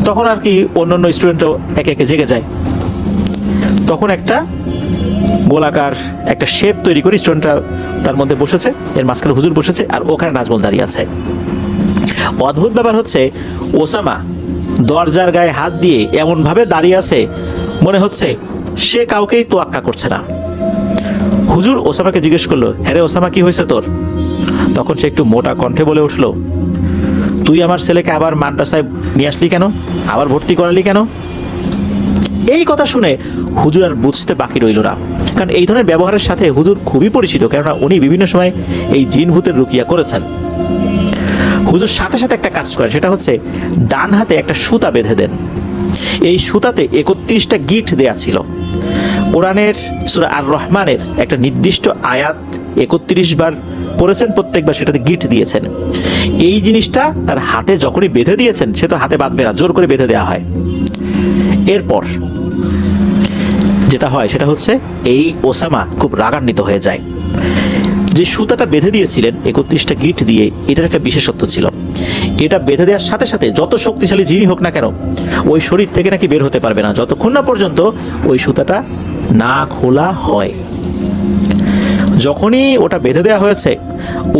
তখন আর কি অন্যান্য স্টুডেন্টও একে একে জেগে যায়। তখন একটা গোলাকার একটা শেপ তৈরি করে স্টুডেন্টরা তার মধ্যে বসেছে, এর মাঝখানে হুজুর বসেছে, আর ওখানে নাজমুল দাঁড়িয়ে আছে। অদ্ভুত ব্যাপার হচ্ছে, ওসামা দরজার গায়ে হাত দিয়ে এমনভাবে দাঁড়িয়ে আছে, মনে হচ্ছে সে কাউকেই তোয়াক্কা করছে না। হুজুর ওসামাকে জিজ্ঞেস করলো, হ্যাঁ রে ওসামা, কি হয়েছে তোর? তখন সে একটু মোটা কণ্ঠে বলে উঠলো, তুই আমার ছেলেকে আবার মাদ্রাসায় নিয়ে আসলি কেন? আবার ভর্তি করালি কেন? এই কথা শুনে হুজুর আর বুঝতে বাকি রইল না, কারণ এই ধরনের ব্যবহারের সাথে হুজুর খুবই পরিচিত, কেননা উনি বিভিন্ন সময় এই জিন ভূতের রুকিয়া করেছেন। হুজুর সাথে সাথে একটা কাজ করেন, সেটা হচ্ছে ডান হাতে একটা সুতা বেঁধে দেন। এই সুতাতে 31টা গিট দেয়া ছিল। কোরআনের সূরা আর রহমানের একটা নির্দিষ্ট আয়াত 31 বার পড়েছেন, প্রত্যেকবার সেটাতে গিট দিয়েছেন। এই জিনিসটা তার হাতে যখনই বেঁধে দিয়েছেন, সে তো হাতে বাঁধবে না, জোর করে বেঁধে দেওয়া হয়। এরপর যেটা হয় সেটা হচ্ছে, এই ওসামা খুব রাগান্বিত হয়ে যায়। যে সুতাটা বেঁধে দিয়েছিলেন 31টা গিট দিয়ে, এটার একটা বিশেষত্ব ছিল। এটা বেঁধে দেওয়ার সাথে সাথে যত শক্তিশালী জিনিস হোক না কেন, ওই শরীর থেকে নাকি বের হতে পারবে না যতক্ষণ না পর্যন্ত ওই সুতাটা না খোলা হয়। যখনই ওটা বেঁধে দেওয়া হয়েছে,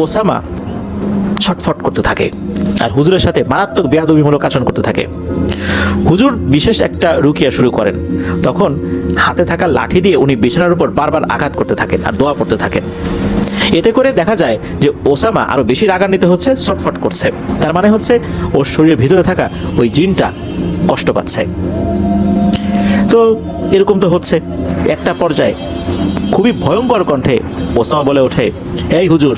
ওসামা ছটফট করতে থাকে আর হুজুরের সাথে মারাত্মক বেয়াদবিমূলক আচরণ করতে থাকে। হুজুর বিশেষ একটা রুকিয়া শুরু করেন। তখন হাতে থাকা লাঠি দিয়ে উনি বিছানার উপর বারবার আঘাত করতে থাকেন আর দোয়া পড়তে থাকেন। এতে করে দেখা যায় যে ওসামা আরো বেশি রাগান্বিত হচ্ছে, ছটফট করছে। তার মানে হচ্ছে ওর শরীরের ভিতরে থাকা ওই জিনটা কষ্ট পাচ্ছে। তো এরকম তো হচ্ছে। একটা পর্যায়ে খুবই ভয়ঙ্কর কণ্ঠে ওসামা বলে ওঠে, এই হুজুর,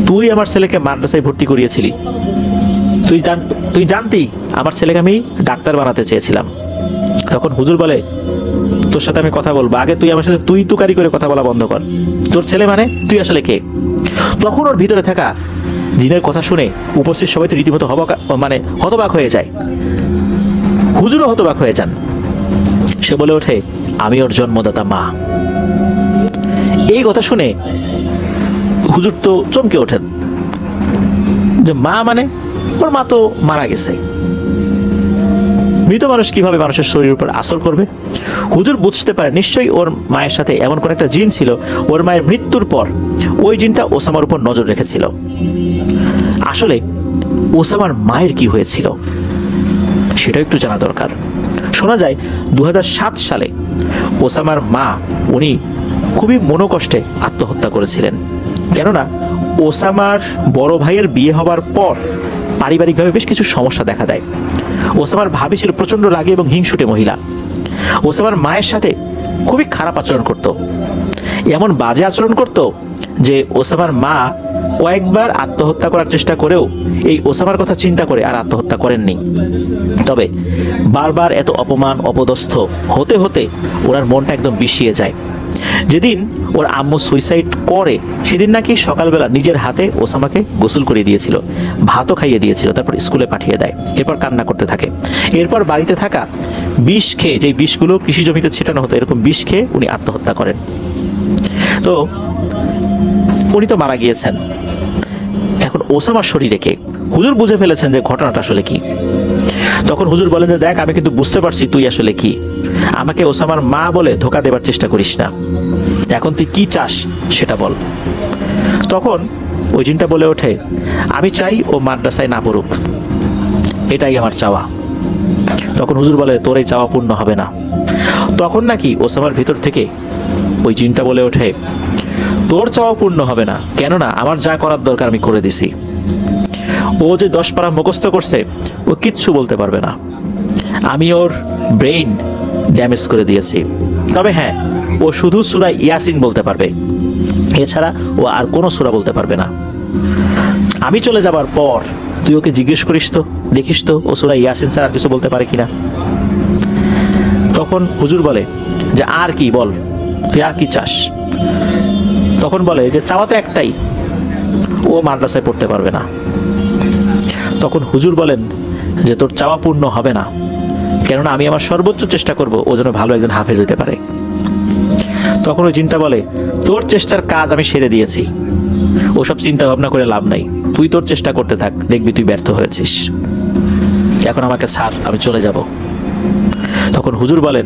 তুই আমার ছেলেকে মাদ্রাসায় ভর্তি করিয়েছিলি। তুই জানতি আমার ছেলেকে আমি ডাক্তার বানাতে চেয়েছিলাম। তখন হুজুর বলে, তোর সাথে আমি কথা বলবো, আগে তুই আমার সাথে তুই তুকারি করে কথা বলা বন্ধ কর। তোর ছেলে মানে তুই আসলে কে? তখন ওর ভিতরে থাকা জিনের কথা শুনে উপস্থিত সবাই তো রীতিমতো হতবাক হয়ে যায়। হুজুরও হতবাক হয়ে যান। সে বলে ওঠে, আমি ওর জন্মদাতা মা। এই কথা শুনে হুজুর তো চমকে ওঠেন, যে মা মানে? ওর মা তো মারা গেছে। মৃত মানুষ কিভাবে মানুষের শরীরের উপর আসর করবে? হুজুর বুঝতে পারে নিশ্চয়ই ওর মায়ের সাথে এমন কোন একটা জিন ছিল, ওর মায়ের মৃত্যুর পর ওই জিনটা ওসামার উপর নজর রেখেছিল। আসলে ওসামার মায়ের কি হয়েছিল সেটা একটু জানা দরকার। শোনা যায় 2007 সালে ওসামার মা উনি খুবই মনোকষ্টে আত্মহত্যা করেছিলেন। কেননা ওসামার বড় ভাইয়ের বিয়ে হবার পর পারিবারিকভাবে বেশ কিছু সমস্যা দেখা দেয়। ওসামার ভাবি ছিল প্রচণ্ড রাগী এবং হিংসুটে মহিলা। ওসামার মায়ের সাথে খুবই খারাপ আচরণ করত, এমন বাজে আচরণ করত যে ওসামার মা কয়েকবার আত্মহত্যা করার চেষ্টা করেও এই ওসামার কথা চিন্তা করে আর আত্মহত্যা করেননি। তবে বারবার এত অপমান অপদস্থ হতে হতে ওনার মনটা একদম বিষিয়ে যায়। যেদিন ওর আম্মু সুইসাইড করে সেদিন নাকি সকালবেলা নিজের হাতে ওসামাকে গোসল করিয়ে দিয়েছিল, ভাতও খাইয়ে দিয়েছিল, তারপর স্কুলে পাঠিয়ে দেয়। এরপর কান্না করতে থাকে। এরপর বাড়িতে থাকা বিষ খেয়ে, যে বিষগুলো কৃষি জমিতে ছেটানো হতো, এরকম বিষ খেয়ে উনি আত্মহত্যা করেন। তো উনি তো মারা গিয়েছেন। এখন ওসামার শরীরে কে? হুজুর বুঝে ফেলেছেন যে ঘটনাটা আসলে কি। তখন হুজুর বলেন যে দেখ, আমি কিন্তু বুঝতে পারছি তুই আসলে কি, আমাকে ওসামার মা বলে ধোকা দেবার চেষ্টা করিস না, এখন তুই কি চাস সেটা বল। তখন ওই জিনটা বলে ওঠে, আমি চাই ও মাদ্রাসায় না পড়ুক, এটাই আমার চাওয়া। তখন হুজুর বলে, তোর এই চাওয়া পূর্ণ হবে না। তখন নাকি ওসামার ভিতর থেকে ওই জিনটা বলে ওঠে, তোর চাওয়া পূর্ণ হবে না, কেননা আমার যা করার দরকার আমি করে দিছি। ও যে 10 পারা মুখস্থ করছে, ও কিচ্ছু বলতে পারবে না, আমি ওর ব্রেইন ড্যামেজ করে দিয়েছি। তবে হ্যাঁ, ও শুধু সূরা ইয়াসিন বলতে পারবে, এছাড়া ও আর কোনো সূরা বলতে পারবে না। আমি চলে যাবার পর তুই ওকে জিজ্ঞেস করিস তো, দেখিস তো ও সূরা ইয়াসিন ছাড়া আর কিছু বলতে পারে কিনা। তখন হুজুর বলে যে আর কি বল, তুই আর কি চাস। তখন বলে যে চাওয়া তো একটাই, ও মাদ্রাসায় পড়তে পারবে না। তখন হুজুর বলেন যে তোর চাওয়া পূর্ণ হবে না, কেননা আমি আমার সর্বোচ্চ চেষ্টা করব ও যেন ভালো একজন হাফেজ হতে পারে। তখন ওই জিনটা বলে, তোর চেষ্টার কাজ আমি সেরে দিয়েছি, ওসব চিন্তা ভাবনা করে লাভ নাই, তুই তোর চেষ্টা করতে থাক, দেখবি তুই ব্যর্থ হয়েছিস, এখন আমাকে ছাড়, আমি চলে যাব। তখন হুজুর বলেন,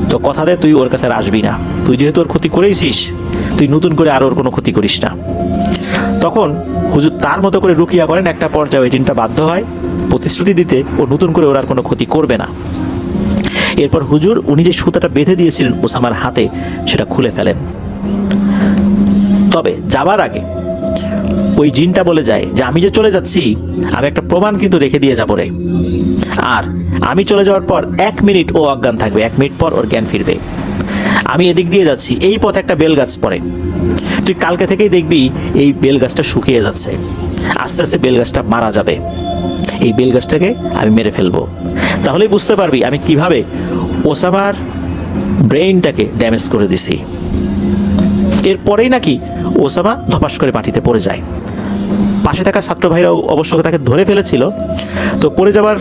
তো কথা দে তুই ওর কাছে আর আসবি না, তুই যেহেতু ওর ক্ষতি করেছিস, তুই নতুন করে আর ওর কোনো ক্ষতি করিস না। তখন হুজুর তার মতো করে রুকিয়া করেন, একটা পর্যায়ে ওই জিনটা বাধ্য হয় প্রতিশ্রুতি দিতে ও নতুন করে ওর আর কোনো ক্ষতি করবে না। এরপর হুজুর উনি যে সুতাটা বেঁধে দিয়েছিলেন ওসামার হাতে, সেটা খুলে ফেলেন। তবে যাবার আগে ওই জিনটা বলে যায় যে আমি যে চলে যাচ্ছি, আমি একটা প্রমাণ কিন্তু রেখে দিয়ে যাবো রে, আর আমি চলে যাওয়ার পর 1 মিনিট ও অজ্ঞান থাকবে, 1 মিনিট পর ওর জ্ঞান ফিরবে। আমি এদিক দিয়ে যাচ্ছি, এই পথে একটা বেল গাছ পড়ে, তুই কালকে থেকেই দেখবি এই বেল গাছটা শুকিয়ে যাচ্ছে, আস্তে আস্তে বেল গাছটা মারা যাবে, এই বেল গাছটাকে আমি মেরে ফেলবো, তাহলেই বুঝতে পারবি আমি কিভাবে ওসামার ব্রেইনটাকে ড্যামেজ করে দিছি। এরপরেই নাকি ওসামা ধপাস করে মাটিতে পড়ে যায়। পাশে থাকা ছাত্র ভাইরাও অবশ্য তাকে ধরে ফেলেছিল, তো পড়ে যাবার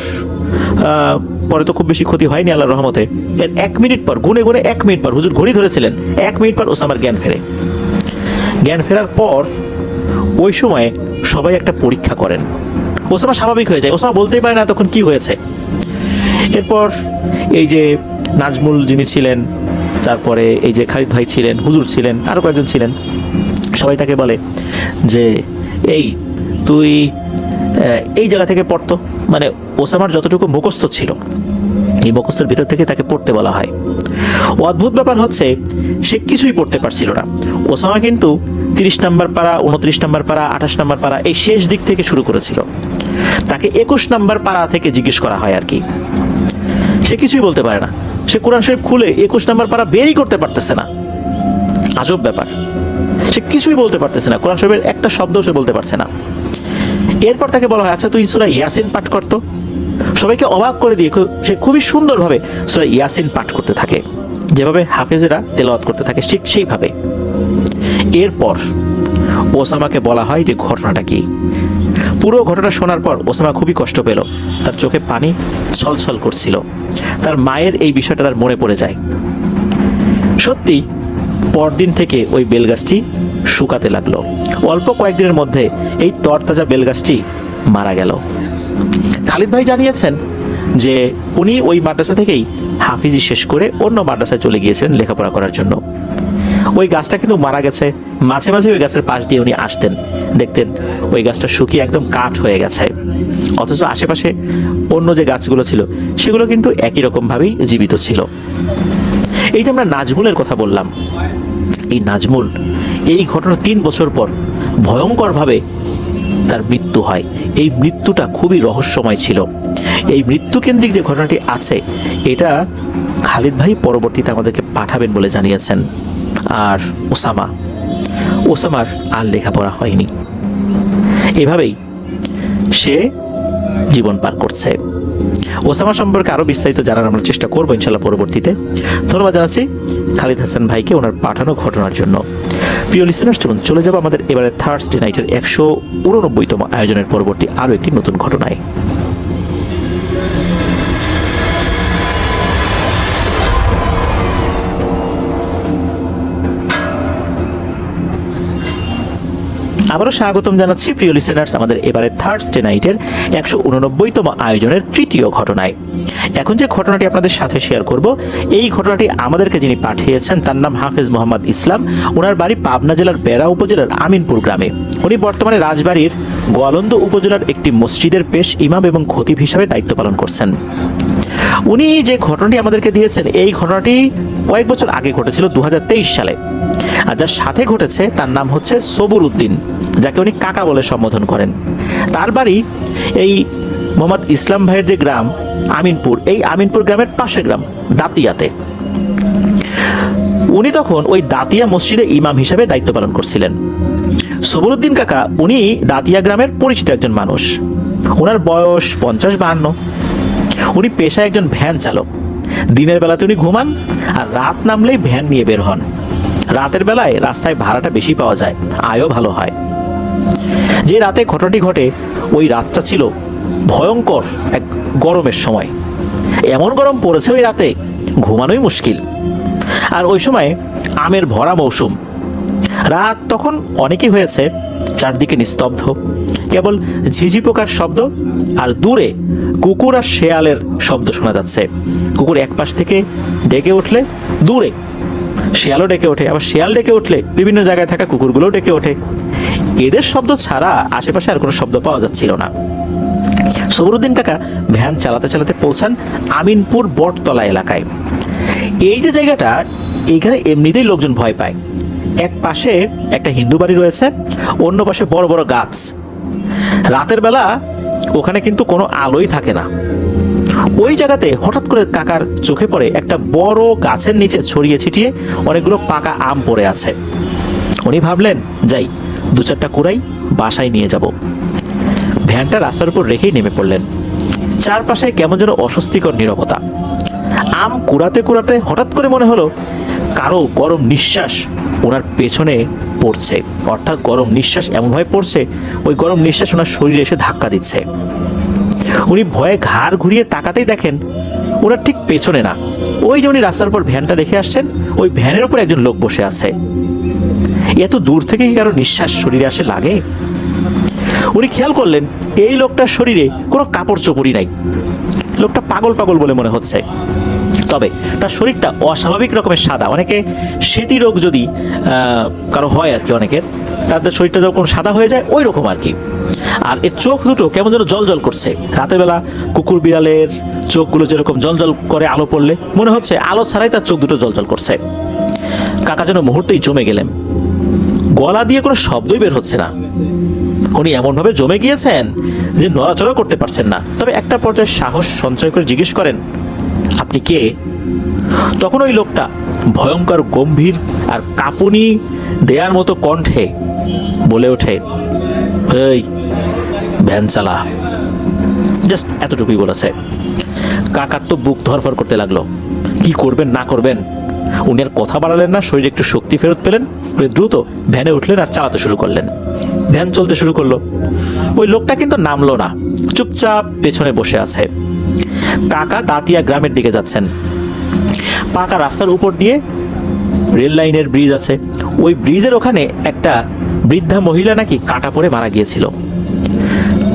পরে তো খুব বেশি ক্ষতি হয়নি আল্লাহর রহমতে। এর 1 মিনিট পর, গুনে গুনে 1 মিনিট পর, হুজুর ঘড়ি ধরেছিলেন, 1 মিনিট পর ওসামার জ্ঞান ফেরে। জ্ঞান ফেরার পর ওই সময়ে সবাই একটা পরীক্ষা করেন, ওসামা স্বাভাবিক হয়ে যায়, ওসামা বলতেই পারে না তখন কি হয়েছে। এরপর এই যে নাজমুল যিনি ছিলেন, তারপরে এই যে খালিদ ভাই ছিলেন, হুজুর ছিলেন, আরও কয়েকজন ছিলেন, সবাই তাকে বলে যে এই তুই এই জায়গা থেকে পড়তো, মানে ওসামার যতটুকু মুখস্থ ছিল এই মুখস্থের ভিতর থেকে তাকে পড়তে বলা হয়। অদ্ভুত ব্যাপার হচ্ছে সে কিছুই পড়তে পারছিল না। ওসামা কিন্তু 30 নম্বর পারা, 29 নম্বর পারা, 28 নম্বর পারা এই শেষ দিক থেকে শুরু করেছিল, তাকে 21 নম্বর পারা থেকে জিজ্ঞেস করা হয় আর কি। সে কিছুই বলতে পারে না, সে কোরআন শরীফ খুলে 21 নম্বর পারা বেরই করতে পারতেছে না। আজব ব্যাপার, সে কিছুই বলতে পারতেছে না, কোরআন শরীফের একটা শব্দও সে বলতে পারছে না। এরপর তাকে বলা হয়, আচ্ছা তুই সূরা ইয়াসিন পাঠ করতো। সবাইকে অবাক করে দিয়ে সে খুবই সুন্দরভাবে সূরা ইয়াসিন পাঠ করতে থাকে, যেভাবে হাফেজেরা তেলাওয়াত করতে থাকে ঠিক সেইভাবে। এরপর ওসামাকে বলা হয় যে ঘটনাটা কি। পুরো ঘটনা শোনার পর ওসামা খুবই কষ্ট পেল, তার চোখে পানি ছলছল করছিল, তার মায়ের এই বিষয়টা তার মনে পড়ে যায়। সত্যি পরদিন থেকে ওই বেলগাছটি শুকাতে লাগলো, অল্প কয়েকদিনের মধ্যে এই তরতাজা বেলগাছটি মারা গেল। খালিদ ভাই জানিয়েছেন যে উনি ওই মাদ্রাসা থেকেই হাফিজি শেষ করে অন্য মাদ্রাসায় চলে গিয়েছিলেন লেখাপড়া করার জন্য। ওই গাছটা কিন্তু মারা গেছে, মাঝে মাঝে ওই গাছের পাশ দিয়ে উনি আসতেন, দেখতেন ওই গাছটা শুকিয়ে একদম কাঠ হয়ে গেছে, অথচ আশেপাশে অন্য যে গাছগুলো ছিল সেগুলো কিন্তু একই রকমভাবেই জীবিত ছিল। এই যে আমরা নাজমুলের কথা বললাম, এই নাজমুল এই ঘটনা 3 বছর পর ভয়ঙ্করভাবে তার মৃত্যু হয়। এই মৃত্যুটা খুবই রহস্যময় ছিল। এই মৃত্যুকেন্দ্রিক যে ঘটনাটি আছে এটা খালিদ ভাই পরবর্তীতে আমাদেরকে পাঠাবেন বলে জানিয়েছেন। আর ওসামার আর লেখাপড়া হয়নি, এভাবেই সে জীবন পার করছে। ওসামা সম্পর্কে আরও বিস্তারিত জানার আমরা চেষ্টা করবো ইনশাল্লাহ পরবর্তীতে। ধন্যবাদ জানাচ্ছি খালিদ হাসান ভাইকে ওনার পাঠানো ঘটনার জন্য। প্রিয় লিসেনার্স, চলুন চলে যাব আমাদের এবারে থার্সডে নাইটের 189তম আয়োজনের পরবর্তী আরও একটি নতুন ঘটনায়। আবারও স্বাগতম জানাচ্ছি প্রিয় লিসেনার্স আমাদের এবারে থার্সডে নাইটের 189তম আয়োজনের তৃতীয় ঘটনায়। এখন যে ঘটনাটি আপনাদের সাথে শেয়ার করব, এই ঘটনাটি আমাদেরকে যিনি পাঠিয়েছেন তার নাম হাফেজ মোহাম্মদ ইসলাম। ওনার বাড়ি পাবনা জেলার বেড়া উপজেলার আমিনপুর গ্রামে। উনি বর্তমানে রাজবাড়ির গোয়ালন্দ উপজেলার একটি মসজিদের পেশ ইমাম এবং খতিব হিসাবে দায়িত্ব পালন করছেন। উনি যে ঘটনাটি আমাদেরকে দিয়েছেন, এই ঘটনাটি কয়েক বছর আগে ঘটেছিল 2023 সালে। আর যার সাথে ঘটেছে তার নাম হচ্ছে সবুর উদ্দিন, যাকে উনি কাকা বলে সম্বোধন করেন। তার বাড়ি এই মোহাম্মদ ইসলাম ভাইয়ের যে গ্রাম আমিনপুর, এই আমিনপুর গ্রামের পাশের গ্রাম দাতিয়াতে। উনি তখন ওই দাতিয়া মসজিদে ইমাম হিসেবে দায়িত্ব পালন করছিলেন। সবুর উদ্দিন কাকা উনি দাতিয়া গ্রামের পরিচিত একজন মানুষ। ওনার বয়স 50-52। উনি পেশায় একজন ভ্যান চালক। দিনের বেলাতে উনি ঘুমান আর রাত নামলেই ভ্যান নিয়ে বের হন। রাতের বেলায় রাস্তায় ভাড়াটা বেশি পাওয়া যায়, আয়ও ভালো হয়। যে রাতে ঘটনাটি ঘটে, ওই রাতটা ছিল ভয়ঙ্কর এক গরমের সময়। এমন গরম পড়েছে ওই রাতে, ঘুমানোই মুশকিল। আর ওই সময় আমের ভরা মৌসুম। রাত তখন অনেকই হয়েছে, চারদিকে নিস্তব্ধ, কেবল ঝিঝি পোকার শব্দ আর দূরে কুকুর আর শেয়ালের শব্দ শোনা যাচ্ছে। কুকুর এক পাশ থেকে ডেকে উঠলে দূরে শেয়ালও ডেকে ওঠে, আবার শেয়াল ডেকে উঠলে বিভিন্ন জায়গায় থাকা কুকুরগুলোও ডেকে ওঠে। এদের শব্দ ছাড়া আশেপাশে আর কোনো শব্দ পাওয়া যাচ্ছিল না। সবরুদ্দিন কাকা ভ্যান চালাতে চালাতে পৌঁছান আমিনপুর বটতলা এলাকায়। এই যে জায়গাটা, এইখানে এমনিতেই লোকজন ভয় পায়। এক পাশে একটা হিন্দু বাড়ি রয়েছে, অন্য পাশে বড় বড় গাছ। রাতের বেলা ওখানে কিন্তু কোনো আলোই থাকে না। ওই জায়গাতে হঠাৎ করে কাকার চোখে পড়ে একটা বড় গাছের নিচে ছড়িয়ে ছিটিয়ে অনেকগুলো পাকা আম পড়ে আছে। উনি ভাবলেন, যাই 2-4টা কুড়াই বাসায় নিয়ে যাব। ভ্যানটা রাস্তার উপর রেখেই নেমে পড়লেন। চারপাশে কেমন যেন অস্বস্তিকর নীরবতা। আম কুড়াতে কুড়াতে হঠাৎ করে মনে হলো কারো গরম নিঃশ্বাস ওনার পেছনে পড়ছে। অর্থাৎ গরম নিঃশ্বাস এমনভাবে পড়ছে, ওই গরম নিঃশ্বাস ওনার শরীরে এসে ধাক্কা দিচ্ছে। উনি ভয়ে ঘাড় ঘুরিয়ে তাকাতেই দেখেন ওনার ঠিক পেছনে না, ওই যে উনি রাস্তার উপর ভ্যানটা রেখে আসছেন, ওই ভ্যানের উপর একজন লোক বসে আছে। এত দূর থেকে কি কারো নিঃশ্বাস শরীরে আসে লাগে? উনি খেয়াল করলেন এই লোকটার শরীরে কোনো কাপড় চোপড়ই নাই। লোকটা পাগল পাগল বলে মনে হচ্ছে, তবে তার শরীরটা অস্বাভাবিক রকমের সাদা। অনেকে সেতি রোগ যদি কারো হয় আর কি, অনেকের তাদের শরীরটা যখন সাদা হয়ে যায় ওই রকম আর কি। আর এর চোখ দুটো কেমন যেন জল জল করছে। রাতের বেলা কুকুর বিড়ালের চোখগুলো যেরকম জল জল করে আলো পড়লে, মনে হচ্ছে আলো ছাড়াই তার চোখ দুটো জল জল করছে। কাকা যেন মুহূর্তেই জমে গেলেন। গলা দিয়ে কোনো শব্দই বের হচ্ছে না। উনি এমনভাবে জমে গিয়েছেন যে নড়াচড়া করতে পারছেন না। তবে একটা পর্যায়ে সাহস সঞ্চয় করে জিজ্ঞেস করেন, আপনি কে? তখন ওই লোকটা ভয়ঙ্কর গম্ভীর আর কাঁপুনি দেয়ার মতো কণ্ঠে বলে ওঠে, এই ভ্যান চালা। জাস্ট এতটুকুই বলেছে। কাকার তো বুক ধরফর করতে লাগলো। কি করবেন না করবেন উনি আর কথা বাড়ালেন না। শরীরে একটু শক্তি ফেরত পেলেন, উনি দ্রুত ভ্যানে উঠলেন আর চালাতে শুরু করলেন। ভ্যান চলতে শুরু করলো। ওই লোকটা কিন্তু নামলো না, চুপচাপ পেছনে বসে আছে। কাকা দাতিয়া গ্রামের দিকে যাচ্ছেন। পাকা রাস্তার উপর দিয়ে রেল লাইনের ব্রিজ আছে। ওই ব্রিজের ওখানে একটা বৃদ্ধা মহিলা নাকি কাটা পড়ে মারা গিয়েছিল।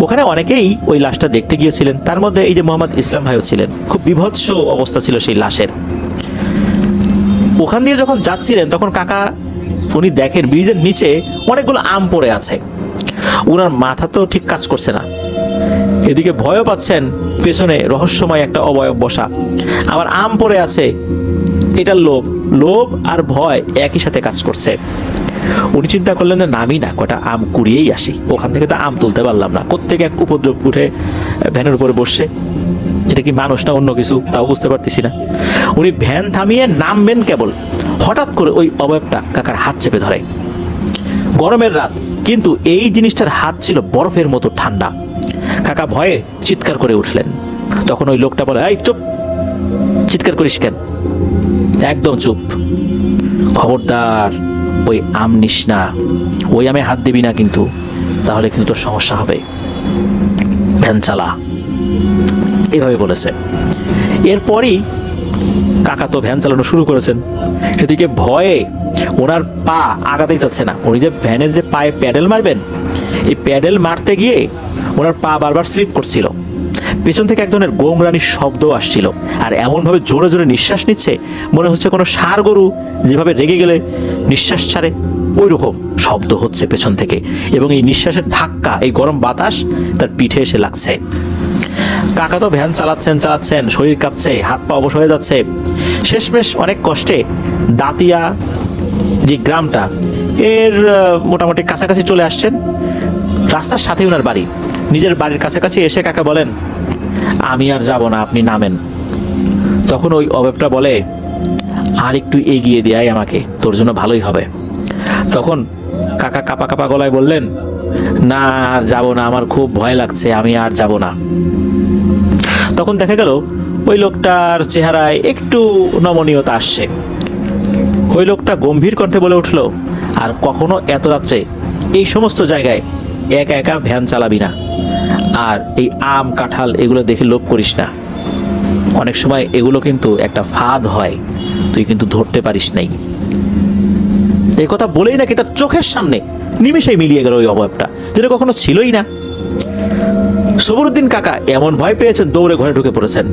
ওখানে অনেকেই ওই লাশটা দেখতে গিয়েছিলেন, তার মধ্যে এই যে মোহাম্মদ ইসলাম ভাইও ছিলেন। খুব বিভৎস অবস্থা ছিল সেই লাশের। ওখান দিয়ে যখন যাচ্ছিলেন তখন কাকা উনি দেখেন ব্রিজের নিচে অনেকগুলো আম পড়ে আছে। ওনার মাথা তো ঠিক কাজ করছে না, এদিকে ভয়ও পাচ্ছেন, পেছনে রহস্যময় একটা অবয়ব বসা, আবার আম পড়ে আছে। এটার লোভ আর ভয় একই সাথে কাজ করছে। উনি চিন্তা করলেন যে নামি না, কটা আম কুড়িয়েই আসি। ওখান থেকে তো আম তুলতে পারলাম না, কোত্থেকে এক উপদ্রব উঠে ভ্যানের উপরে বসছে। এটা কি মানুষ না অন্য কিছু তাও বুঝতে পারতেছি না। উনি ভ্যান থামিয়ে নামবেন কেবল, হঠাৎ করে ওই অবয়বটা কাকার হাত চেপে ধরে। গরমের রাত, কিন্তু এই জিনিসটার হাত ছিল বরফের মতো ঠান্ডা। কাকা ভয়ে চিৎকার করে উঠলেন। তখন ওই লোকটা বলে, এই চুপ, চিৎকার করিস কেন, একদম চুপ, খবরদার ওই আম নিস না, ওই আমে হাত দিবি না কিন্তু, তাহলে কিন্তু তোর সমস্যা হবে, ভ্যান চালা, এভাবে বলেছে। এরপরই কাকা তো ভ্যান চালানো শুরু করেছেন। এদিকে ভয়ে ওনার পা আগাতেই যাচ্ছে না। উনি যে ভ্যানের যে পায়ে প্যাডেল মারবেন, এই প্যাডেল মারতে গিয়ে ওনার পা বারবার স্লিপ করছিল। পেছন থেকে এক ধরনের গোংরানির শব্দ আসছিল, আর এমনভাবে জোরে জোরে নিঃশ্বাস নিচ্ছে, মনে হচ্ছে কোনো ষাঁড় গরু যেভাবে রেগে গেলে নিঃশ্বাস ছাড়ে, ওই রকম শব্দ হচ্ছে পেছন থেকে। এবং এই নিঃশ্বাসের ধাক্কা, এই গরম বাতাস তার পিঠে এসে লাগছে। কাকা তো ভ্যান চালাচ্ছেন, শরীর কাঁপছে, হাত পা অবশ হয়ে যাচ্ছে। শেষমেশ অনেক কষ্টে দাতিয়া যে গ্রামটা, এর মোটামুটি কাছাকাছি চলে আসছেন। রাস্তার সাথে ওনার বাড়ি। নিজের বাড়ির কাছাকাছি এসে কাকা বলেন, আমি আর যাব না, আপনি নামেন। তখন ওই অবেবটা বলে, আর একটু এগিয়ে দেয় আমাকে, তোর জন্য ভালোই হবে। তখন কাকা কাপা কাপা গলায় বললেন, না আর যাব না, আমার খুব ভয় লাগছে, আমি আর যাব না। তখন দেখা গেল ওই লোকটার চেহারায় একটু নমনীয়তা আসছে। ওই লোকটা গম্ভীর কণ্ঠে বলে উঠল, আর কখনো এত রাত্রে এই সমস্ত জায়গায় একা একা ভ্যান চালাবি না, আর এই আম কাঁঠাল এগুলো দেখে লোভ করিস না। অনেক সময় এগুলো কিন্তু একটা ফাঁদ হয়, তুই কিন্তু ধরতে পারিস নাই। এই কথা বলেই নাকি তার চোখের সামনে নিমেষেই মিলিয়ে গেল ওই অবয়বটা, যেটা কখনো ছিলই না। সবরুদ্দিন কাকা এমন ভয় পেয়েছেন, দৌড়ে ঘরে ঢুকে পড়েছেন।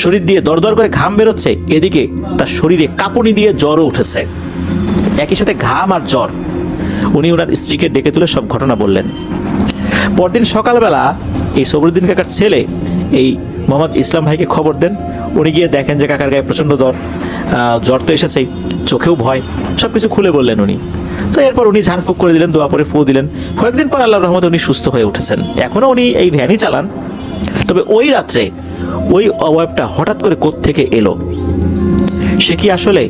শরীর দিয়ে দরদর করে ঘাম বেরোচ্ছে, এদিকে তার শরীরে কাঁপুনি দিয়ে জ্বরও উঠেছে, একই সাথে ঘাম আর জ্বর। উনি ওনার স্ত্রীকে ডেকে তুলে সব ঘটনা বললেন। পরদিন সকালবেলা এই সবরুদ্দিন কাকার ছেলে এই মোহাম্মদ ইসলাম ভাইকে খবর দেন। উনি গিয়ে দেখেন যে কাকার গায়ে প্রচণ্ড জ্বর তো এসেছেই, চোখেও ভয়, সব কিছু খুলে বললেন উনি। তো এরপর উনি ঝাড়ফুঁক করে দিলেন, দোয়া পরে ফু দিলেন। কয়েকদিন পর আল্লাহর রহমতে উনি সুস্থ হয়ে উঠেছেন। এখনও উনি এই ভ্যানই চালান। তবে ওই রাত্রে ওই অবয়বটা হঠাৎ করে কোত্থেকে এলো? সে কি আসলে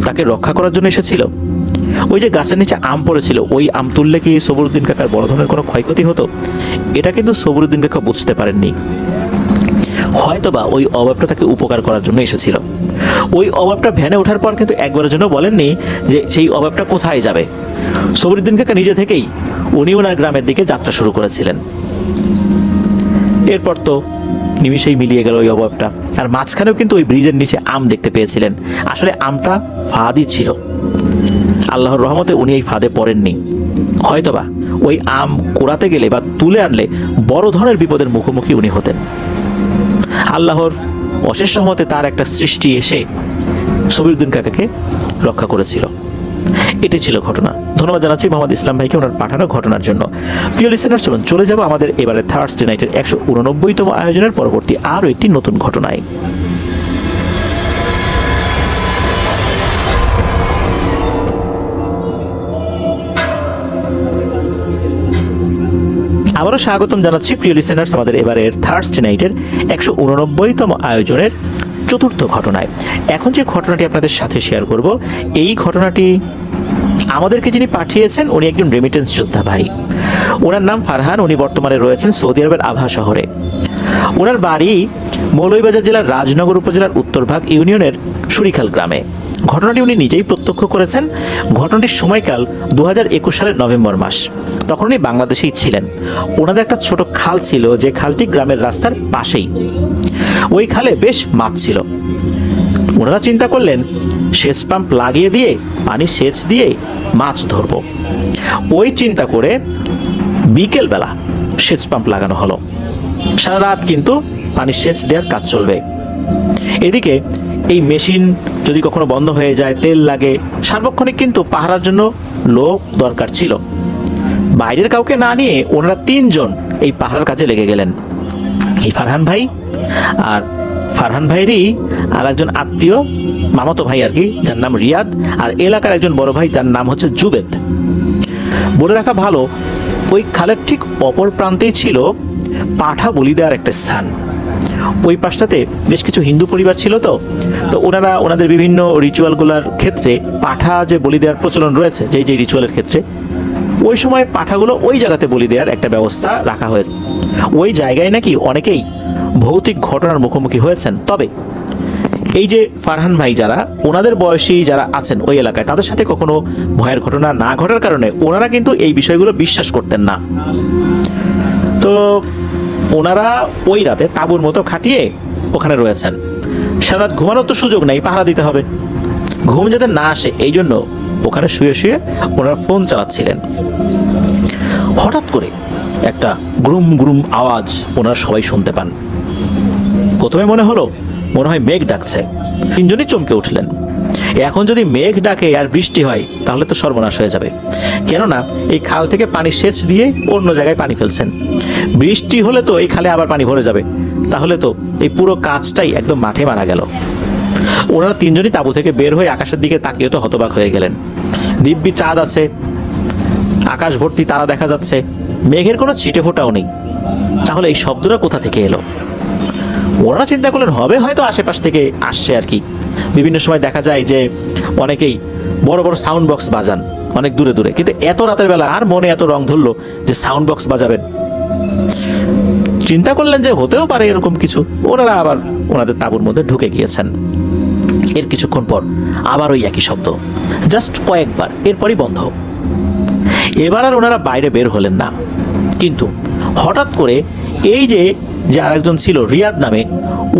তাকে রক্ষা করার জন্য এসেছিল? ওই যে গাছের নিচে আম পড়েছিল, ওই আম তুললে কি সবরুদ্দিন কাকার বড় ধরনের কোনো ক্ষয়ক্ষতি হতো? এটা কিন্তু সবরুদ্দিন কাকা বুঝতে পারেননি। হয়তোবা ওই অভাবটা তাকে উপকার করার জন্য এসেছিল। ওই অভাবটা ভ্যানে ওঠার পর কিন্তু একবারের জন্য বলেননি যে সেই অভাবটা কোথায় যাবে। সবরুদ্দিন কাকা নিজে থেকেই উনি ওনার গ্রামের দিকে যাত্রা শুরু করেছিলেন। এরপর তো নিমিষেই মিলিয়ে গেল ওই অভাবটা। আর মাঝখানেও কিন্তু ওই ব্রিজের নিচে আম দেখতে পেয়েছিলেন। আসলে আমটা ফাঁদই ছিল। আল্লাহর রহমতে উনি এই ফাঁদে পড়েননি। হয়তোবা ওই আম কোড়াতে গেলে বা তুলে আনলে বড় ধরনের বিপদের মুখোমুখি উনি হতেন। আল্লাহর অশেষ রহমতে তার একটা সৃষ্টি এসে সবরুদ্দিন কাকাকে রক্ষা করেছিল। এটাই ছিল ঘটনা। ধন্যবাদ জানাচ্ছি মোহাম্মদ ইসলাম ভাইকে ওনার পাঠানো ঘটনার জন্য। প্রিয় লিসেনার, চলুন চলে যাব আমাদের এবারে থার্সডে নাইটের 189তম আয়োজনের পরবর্তী আরও একটি নতুন ঘটনায়। আবারও স্বাগতম জানাচ্ছি প্রিয় লিসেনার্স আমাদের এবারের থার্সডে নাইটের 189তম আয়োজনের চতুর্থ ঘটনায়। এখন যে ঘটনাটি আপনাদের সাথে শেয়ার করব, এই ঘটনাটি আমাদেরকে যিনি পাঠিয়েছেন উনি একজন রেমিটেন্স যোদ্ধা ভাই। ওনার নাম ফারহান। উনি বর্তমানে রয়েছেন সৌদি আরবের আভা শহরে। ওনার বাড়ি মৌলভীবাজার জেলার রাজনগর উপজেলার উত্তরভাগ ইউনিয়নের সুরিখাল গ্রামে। ঘটনাটি উনি নিজেই প্রত্যক্ষ করেছেন। ঘটনাটির সময়কাল 2021 সালের নভেম্বর মাস। তখন উনি বাংলাদেশেই ছিলেন। ওনাদের একটা ছোট খাল ছিল, যে খালটি গ্রামের রাস্তার পাশেই। ওই খালে বেশ মাছ ছিল। ওনারা চিন্তা করলেন সেচ পাম্প লাগিয়ে দিয়ে পানি সেচ দিয়ে মাছ ধরব। ওই চিন্তা করে বিকেলবেলা সেচ পাম্প লাগানো হলো। সারা রাত কিন্তু পানি সেচ দেওয়ার কাজ চলবে। এদিকে এই মেশিন যদি কখনো বন্ধ হয়ে যায়, তেল লাগে, সার্বক্ষণিক কিন্তু পাহারার জন্য লোক দরকার ছিল। বাইরের কাউকে না নিয়ে ওনারা 3 জন এই পাহারার কাজে লেগে গেলেন। এই ফারহান ভাই আর ফারহান ভাইয়েরই আর একজন আত্মীয় মামাতো ভাই আর কি, যার নাম রিয়াদ, আর এলাকার একজন বড় ভাই, তার নাম হচ্ছে জুবেদ। বলে রাখা ভালো, ওই খালের ঠিক অপর প্রান্তেই ছিল পাঠা বলি দেওয়ার একটা স্থান। ওই পাশটাতে বেশ কিছু হিন্দু পরিবার ছিল। তো ওনারা ওনাদের বিভিন্ন রিচুয়ালগুলোর ক্ষেত্রে পাঠা যে বলি দেওয়ার প্রচলন রয়েছে, যে রিচুয়ালের ক্ষেত্রে ওই সময় পাঠাগুলো ওই জায়গাতে বলি দেওয়ার একটা ব্যবস্থা রাখা হয়েছে। ওই জায়গায় নাকি অনেকেই ভৌতিক ঘটনার মুখোমুখি হয়েছেন। তবে এই যে ফারহান ভাই, যারা ওনাদের বয়সী যারা আছেন ওই এলাকায়, তাদের সাথে কখনো ভয়ের ঘটনা না ঘটার কারণে ওনারা কিন্তু এই বিষয়গুলো বিশ্বাস করতেন না। তো ওনারা ওই রাতে তাঁবুর মতো খাটিয়ে ওখানে রয়েছেন। সারা রাত ঘুমানোর তো সুযোগ নেই, পাহারা দিতে হবে। ঘুম যাতে না আসে এই জন্য ওখানে শুয়ে শুয়ে ওনারা ফোন চালাচ্ছিলেন। হঠাৎ করে একটা গ্রুম গ্রুম আওয়াজ ওনারা সবাই শুনতে পান। প্রথমে মনে হয় মেঘ ডাকছে। তিনজনই চমকে উঠলেন। এখন যদি মেঘ ডাকে আর বৃষ্টি হয় তাহলে তো সর্বনাশ হয়ে যাবে, কেননা এই খাল থেকে পানি সেচ দিয়ে অন্য জায়গায় পানি ফেলছেন। বৃষ্টি হলে তো এই খালে আবার পানি ভরে যাবে, তাহলে তো এই পুরো কাজটাই একদম মাঠে মারা গেল। ওনারা তিনজনই তাঁবু থেকে বের হয়ে আকাশের দিকে তাকিয়ে তো হতবাক হয়ে গেলেন। দিব্যি চাঁদ আছে, আকাশ ভর্তি তারা দেখা যাচ্ছে, মেঘের কোনো ছিটে ফোঁটাও নেই। তাহলে এই শব্দটা কোথা থেকে এলো? ওনারা চিন্তা করলেন হবে হয়তো আশেপাশ থেকে আসছে আর কি। বিভিন্ন সময় দেখা যায় যে অনেকেই বড় বড় সাউন্ড বক্স বাজান অনেক দূরে দূরে, কিন্তু এত রাতের বেলা আর মনে এত রং ধরলো যে সাউন্ড বক্স বাজাবেন। চিন্তা করলেন যে হতেও পারে এরকম কিছু। ওনারা আবার ওনাদের তাঁবুর মধ্যে ঢুকে গিয়েছেন। এর কিছুক্ষণ পর আবার ওই একই শব্দ, জাস্ট কয়েকবার, এরপরই বন্ধ। এবার আর ওনারা বাইরে বের হলেন না। কিন্তু হঠাৎ করে এই যে আরেকজন ছিল রিয়াদ নামে,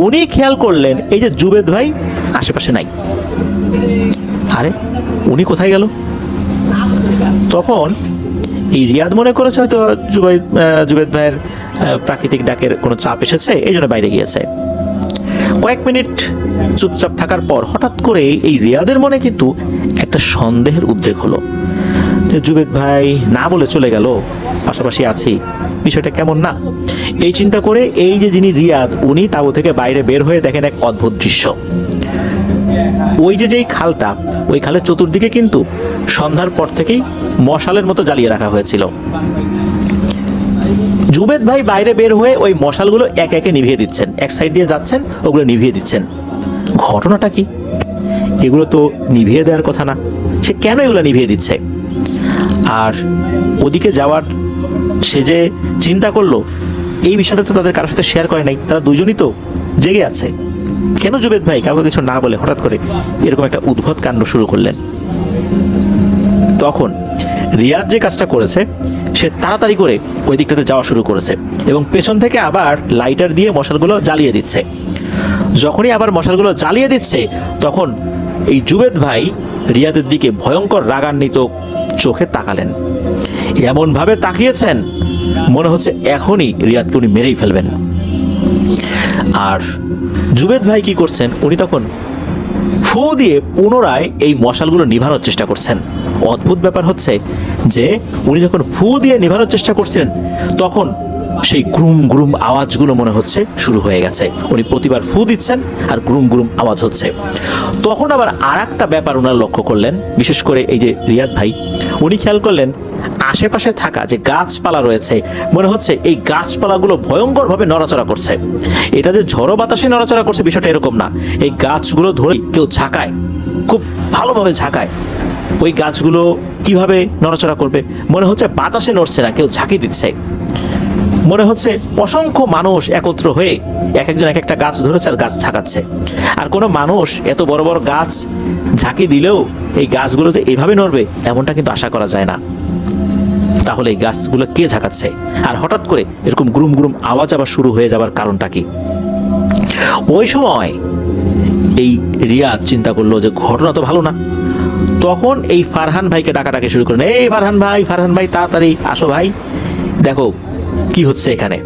উনি খেয়াল করলেন এই যে জুবেদ ভাই আশেপাশে নাই। আরে উনি কোথায় গেল? তখন এই রিয়াদ মনে করেছে হয়তো জুবেদ ভাইয়ের প্রাকৃতিক ডাকের কোনো চাপ এসেছে, এই জন্য বাইরে গিয়েছে। কয়েক মিনিট চুপচাপ থাকার পর হঠাৎ করে এই রিয়াদের মনে কিন্তু একটা সন্দেহের উদ্রেক হলো যে জুবেদ ভাই না বলে চলে গেল, পাশাপাশি আছি, বিষয়টা কেমন না। এই চিন্তা করে এই যে যিনি রিয়াদ, উনি তাঁবু থেকে বাইরে বের হয়ে দেখেন এক অদ্ভুত দৃশ্য। ওই যেই খালটা, ওই খালের চতুর্দিকে কিন্তু সন্ধ্যার পর থেকেই মশালের মতো জ্বালিয়ে রাখা হয়েছিল। জুবেদ ভাই বাইরে বের হয়ে ওই মশালগুলো একে একে নিভিয়ে দিচ্ছেন, এক সাইড দিয়ে যাচ্ছেন, ওগুলো নিভিয়ে দিচ্ছেন। ঘটনাটা কি? এগুলো তো নিভিয়ে দেওয়ার কথা না, সে কেন এগুলো নিভিয়ে দিচ্ছে? আর ওদিকে যাওয়ার সে যে চিন্তা করলো, এই বিষয়টা তো তাদের কারোর সাথে শেয়ার করে নাই, তারা দুজনই তো জেগে আছে। কেন জুবেদ ভাই কাউকে কিছু না বলে হঠাৎ করে এরকম একটা উদ্ভট কাণ্ড শুরু করলেন? তখন রিয়াদ যে কাজটা করেছে, সে তাড়াতাড়ি করে ওই দিকটাতে যাওয়া শুরু করেছে এবং পেছন থেকে আবার লাইটার দিয়ে মশালগুলো জ্বালিয়ে দিচ্ছে। যখনই আবার মশালগুলো জ্বালিয়ে দিচ্ছে, তখন এই জুবেদ ভাই রিয়াদের দিকে ভয়ঙ্কর রাগান্বিত চোখে তাকালেন। এমনভাবে তাকিয়েছেন মনে হচ্ছে এখনই রিয়াদকে উনি মেরেই ফেলবেন। আর জুবেদ ভাই কি করছেন, উনি তখন ফু দিয়ে পুনরায় এই মশালগুলো নিভানোর চেষ্টা করছেন। অদ্ভুত ব্যাপার হচ্ছে যে উনি যখন ফু দিয়ে নিভানোর চেষ্টা করছিলেন, তখন সেই গ্রুম গ্রুম আওয়াজগুলো মনে হচ্ছে শুরু হয়ে গেছে। উনি প্রতিবার ফু দিচ্ছেন আর গ্রুম গ্রুম আওয়াজ হচ্ছে। তখন আবার আর একটা ব্যাপার ওনারা লক্ষ্য করলেন, বিশেষ করে এই যে রিয়াদ ভাই, উনি খেয়াল করলেন আশেপাশে থাকা যে গাছপালা রয়েছে, মনে হচ্ছে এই গাছপালাগুলো ভয়ঙ্করভাবে নড়াচড়া করছে। এটা যে ঝড়ো বাতাসে নড়াচড়া করছে বিষয়টা এরকম না, এই গাছগুলো ধরে কেউ ঝাঁকায়, খুব ভালোভাবে ঝাঁকায়। ওই গাছগুলো কিভাবে নড়াচড়া করবে? মনে হচ্ছে বাতাসে নড়ছে না, কেউ ঝাঁকি দিচ্ছে। মনে হচ্ছে অসংখ্য মানুষ একত্র হয়ে এক একজন এক একটা গাছ ধরেছে আর গাছ ঝাঁকাচ্ছে। আর কোনো মানুষ এত বড় বড় গাছ ঝাঁকি দিলেও এই গাছগুলো যে এভাবে নড়বে এমনটা কিন্তু আশা করা যায় না। তাহলে এই গাছগুলো কে ঝাঁকাচ্ছে? আর হঠাৎ করে এরকম গ্রুম গ্রুম আওয়াজ আবার শুরু হয়ে যাবার কারণটা কি? ওই সময় এই রিয়াদ চিন্তা করলো যে ঘটনা তো ভালো না। তখন এই ফারহান ভাইকে ডাকাডাকি শুরু করলেন, এই ফারহান ভাই তাড়াতাড়ি আসো ভাই, দেখো কি হচ্ছে এখানে।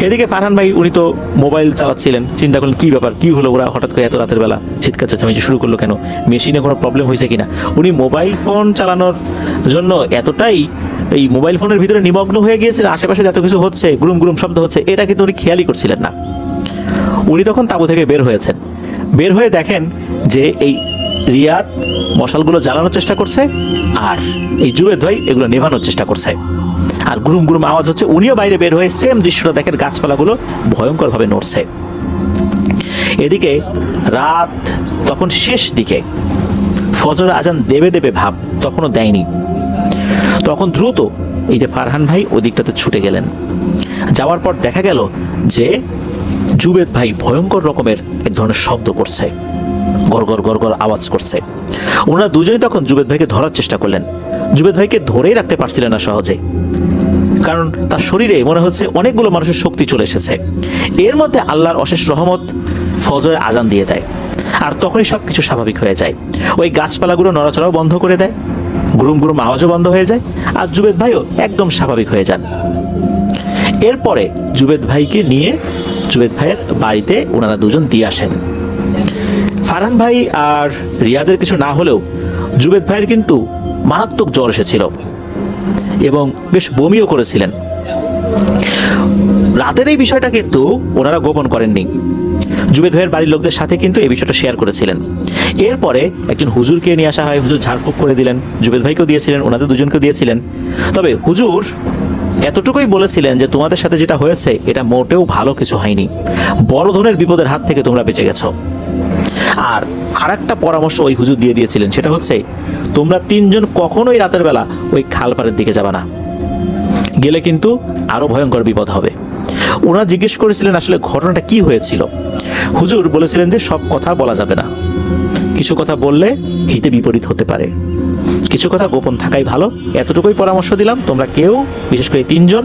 এদিকে ফারহান ভাই উনি তো মোবাইল চালাচ্ছিলেন, চিন্তা করলেন কি ব্যাপার, কি হলো, ওরা হঠাৎ করে এত রাতের বেলা চিৎকার চেঁচামেচি শুরু করলো কেন, মেশিনে কোনো প্রবলেম হয়েছে কিনা। উনি মোবাইল ফোন চালানোর জন্য এতটাই এই মোবাইল ফোনের ভিতরে নিমগ্ন হয়ে গিয়েছিলেন, আশেপাশে এত কিছু হচ্ছে, গ্রুম গ্রুম শব্দ হচ্ছে, এটা কিন্তু উনি খেয়ালই করছিলেন না। উনি তখন তাঁবু থেকে বের হয়েছেন, বের হয়ে দেখেন যে এই রিয়াদ মশালগুলো জ্বালানোর চেষ্টা করছে আর এই জুবেদ ভাই এগুলো নেভানোর চেষ্টা করছে, আর গ্রুম গ্রুম আওয়াজ হচ্ছে। উনিও বাইরে বের হয়ে সেম দৃশ্যটা দেখেন, গাছপালাগুলো ভয়ঙ্করভাবে নড়ছে। এদিকে রাত তখন শেষ দিকে, ফজর আজান দেবে দেবে ভাব, তখনও দেয়নি। তখন দ্রুত এই যে ফারহান ভাই ওই দিকটাতে ছুটে গেলেন। যাওয়ার পর দেখা গেল যে জুবেদ ভাই ভয়ঙ্কর রকমের এক ধরনের শব্দ করছে, গড়গড় গড়গড় আওয়াজ করছে। ওনারা দুজনেই তখন জুবেদ ভাইকে ধরার চেষ্টা করলেন। জুবেদ ভাইকে ধরেই রাখতে পারছিলেন না সহজে, কারণ তার শরীরে মনে হচ্ছে অনেকগুলো মানুষের শক্তি চলে এসেছে। এর মধ্যে আল্লাহর অশেষ রহমত, ফজরের আজান দিয়ে দেয়। আর তখনই সব কিছু স্বাভাবিক হয়ে যায়। ওই গাছপালাগুলো নড়াচড়াও বন্ধ করে দেয়, গ্রুম গ্রুম আওয়াজও বন্ধ হয়ে যায়, আর জুবেদ ভাইও একদম স্বাভাবিক হয়ে যান। এরপরে জুবেদ ভাইকে নিয়ে জুবেদ ভাইয়ের বাড়িতে ওনারা দুজন দিয়ে আসেন। ফারহান ভাই আর রিয়াদের কিছু না হলেও জুবেদ ভাইয়ের কিন্তু মারাত্মক জ্বর এসেছিল এবং বেশ বমিও করেছিলেন। রাতের এই বিষয়টা কিন্তু ওনারা গোপন করেননি, জুবেদ ভাইয়ের বাড়ির লোকদের সাথে কিন্তু এই বিষয়টা শেয়ার করেছিলেন। এরপরে একজন হুজুরকে নিয়ে আসা হয়, হুজুর ঝাড়ফুঁক করে দিলেন, জুবেদ ভাইকেও দিয়েছিলেন, ওনাদের দুজনকেও দিয়েছিলেন। তবে হুজুর এতটুকুই বলেছিলেন যে তোমাদের সাথে যেটা হয়েছে এটা মোটেও ভালো কিছু হয়নি, বড় ধরনের বিপদের হাত থেকে তোমরা বেঁচে গেছো। আর আরেকটা পরামর্শ ওই হুজুর দিয়ে দিয়েছিলেন, সেটা হচ্ছে তোমরা তিনজন কখনোই রাতের বেলা ওই খালপাড়ের দিকে যাবে না, গেলে কিন্তু আরো ভয়ঙ্কর বিপদ হবে। ওনারা জিজ্ঞেস করেছিলেন আসলে ঘটনাটা কি হয়েছিল। হুজুর বলেছিলেন যে সব কথা বলা যাবে না, কিছু কথা বললে হিতে বিপরীত হতে পারে, কিছু কথা গোপন থাকাই ভালো। এতটুকুই পরামর্শ দিলাম, তোমরা কেউ বিশেষ করে তিনজন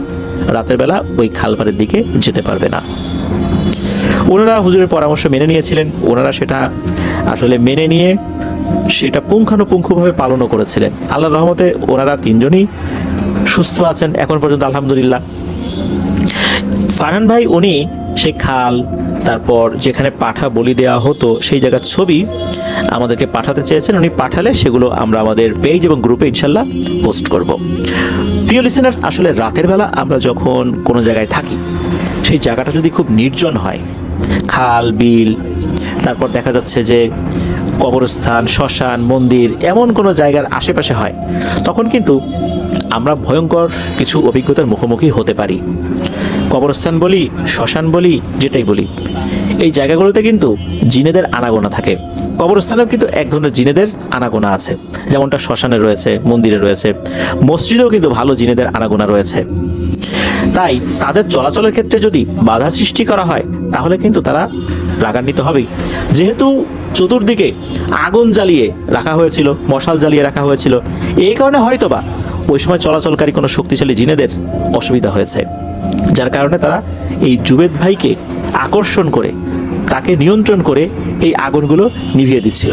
রাতের বেলা ওই খালপাড়ের দিকে যেতে পারবে না। ওনারা হুজুরের পরামর্শ মেনে নিয়েছিলেন, ওনারা সেটা আসলে মেনে নিয়ে সেটা পুঙ্খানুপুঙ্খভাবে পালনও করেছিলেন। আল্লাহর রহমতে ওনারা তিনজনই সুস্থ আছেন এখন পর্যন্ত, আলহামদুলিল্লাহ। ফারহান ভাই উনি সেই খাল, তারপর যেখানে পাঠা বলি দেওয়া হতো সেই জায়গার ছবি আমাদেরকে পাঠাতে চেয়েছেন। উনি পাঠালে সেগুলো আমরা আমাদের পেজ এবং গ্রুপে ইনশাল্লাহ পোস্ট করব। প্রিয় লিসেনার্স, আসলে রাতের বেলা আমরা যখন কোনো জায়গায় থাকি, সেই জায়গাটা যদি খুব নির্জন হয়, খাল বিল, তারপর দেখা যাচ্ছে যে কবরস্থান, শ্মশান, মন্দির এমন কোনো জায়গার আশেপাশে হয়, তখন কিন্তু আমরা ভয়ঙ্কর কিছু অভিজ্ঞতার মুখোমুখি হতে পারি। কবরস্থান বলি, শ্মশান বলি, যেটাই বলি, এই জায়গাগুলোতে কিন্তু জিনেদের আনাগোনা থাকে। কবরস্থানেও কিন্তু এক ধরনের জিনেদের আনাগোনা আছে, যেমনটা শ্মশানে রয়েছে, মন্দিরে রয়েছে, মসজিদেও কিন্তু ভালো জিনেদের আনাগোনা রয়েছে। তাই তাদের চলাচলের ক্ষেত্রে যদি বাধা সৃষ্টি করা হয় তাহলে কিন্তু তারা রাগান্বিত হবেই। যেহেতু চতুর্দিকে আগুন জ্বালিয়ে রাখা হয়েছিল, মশাল জ্বালিয়ে রাখা হয়েছিল, এই কারণে হয়তোবা ওই সময় চলাচলকারী কোনো শক্তিশালী জিনেদের অসুবিধা হয়েছে, যার কারণে তারা এই জুবেদ ভাইকে আকর্ষণ করে, তাকে নিয়ন্ত্রণ করে এই আগুনগুলো নিভিয়ে দিচ্ছিল।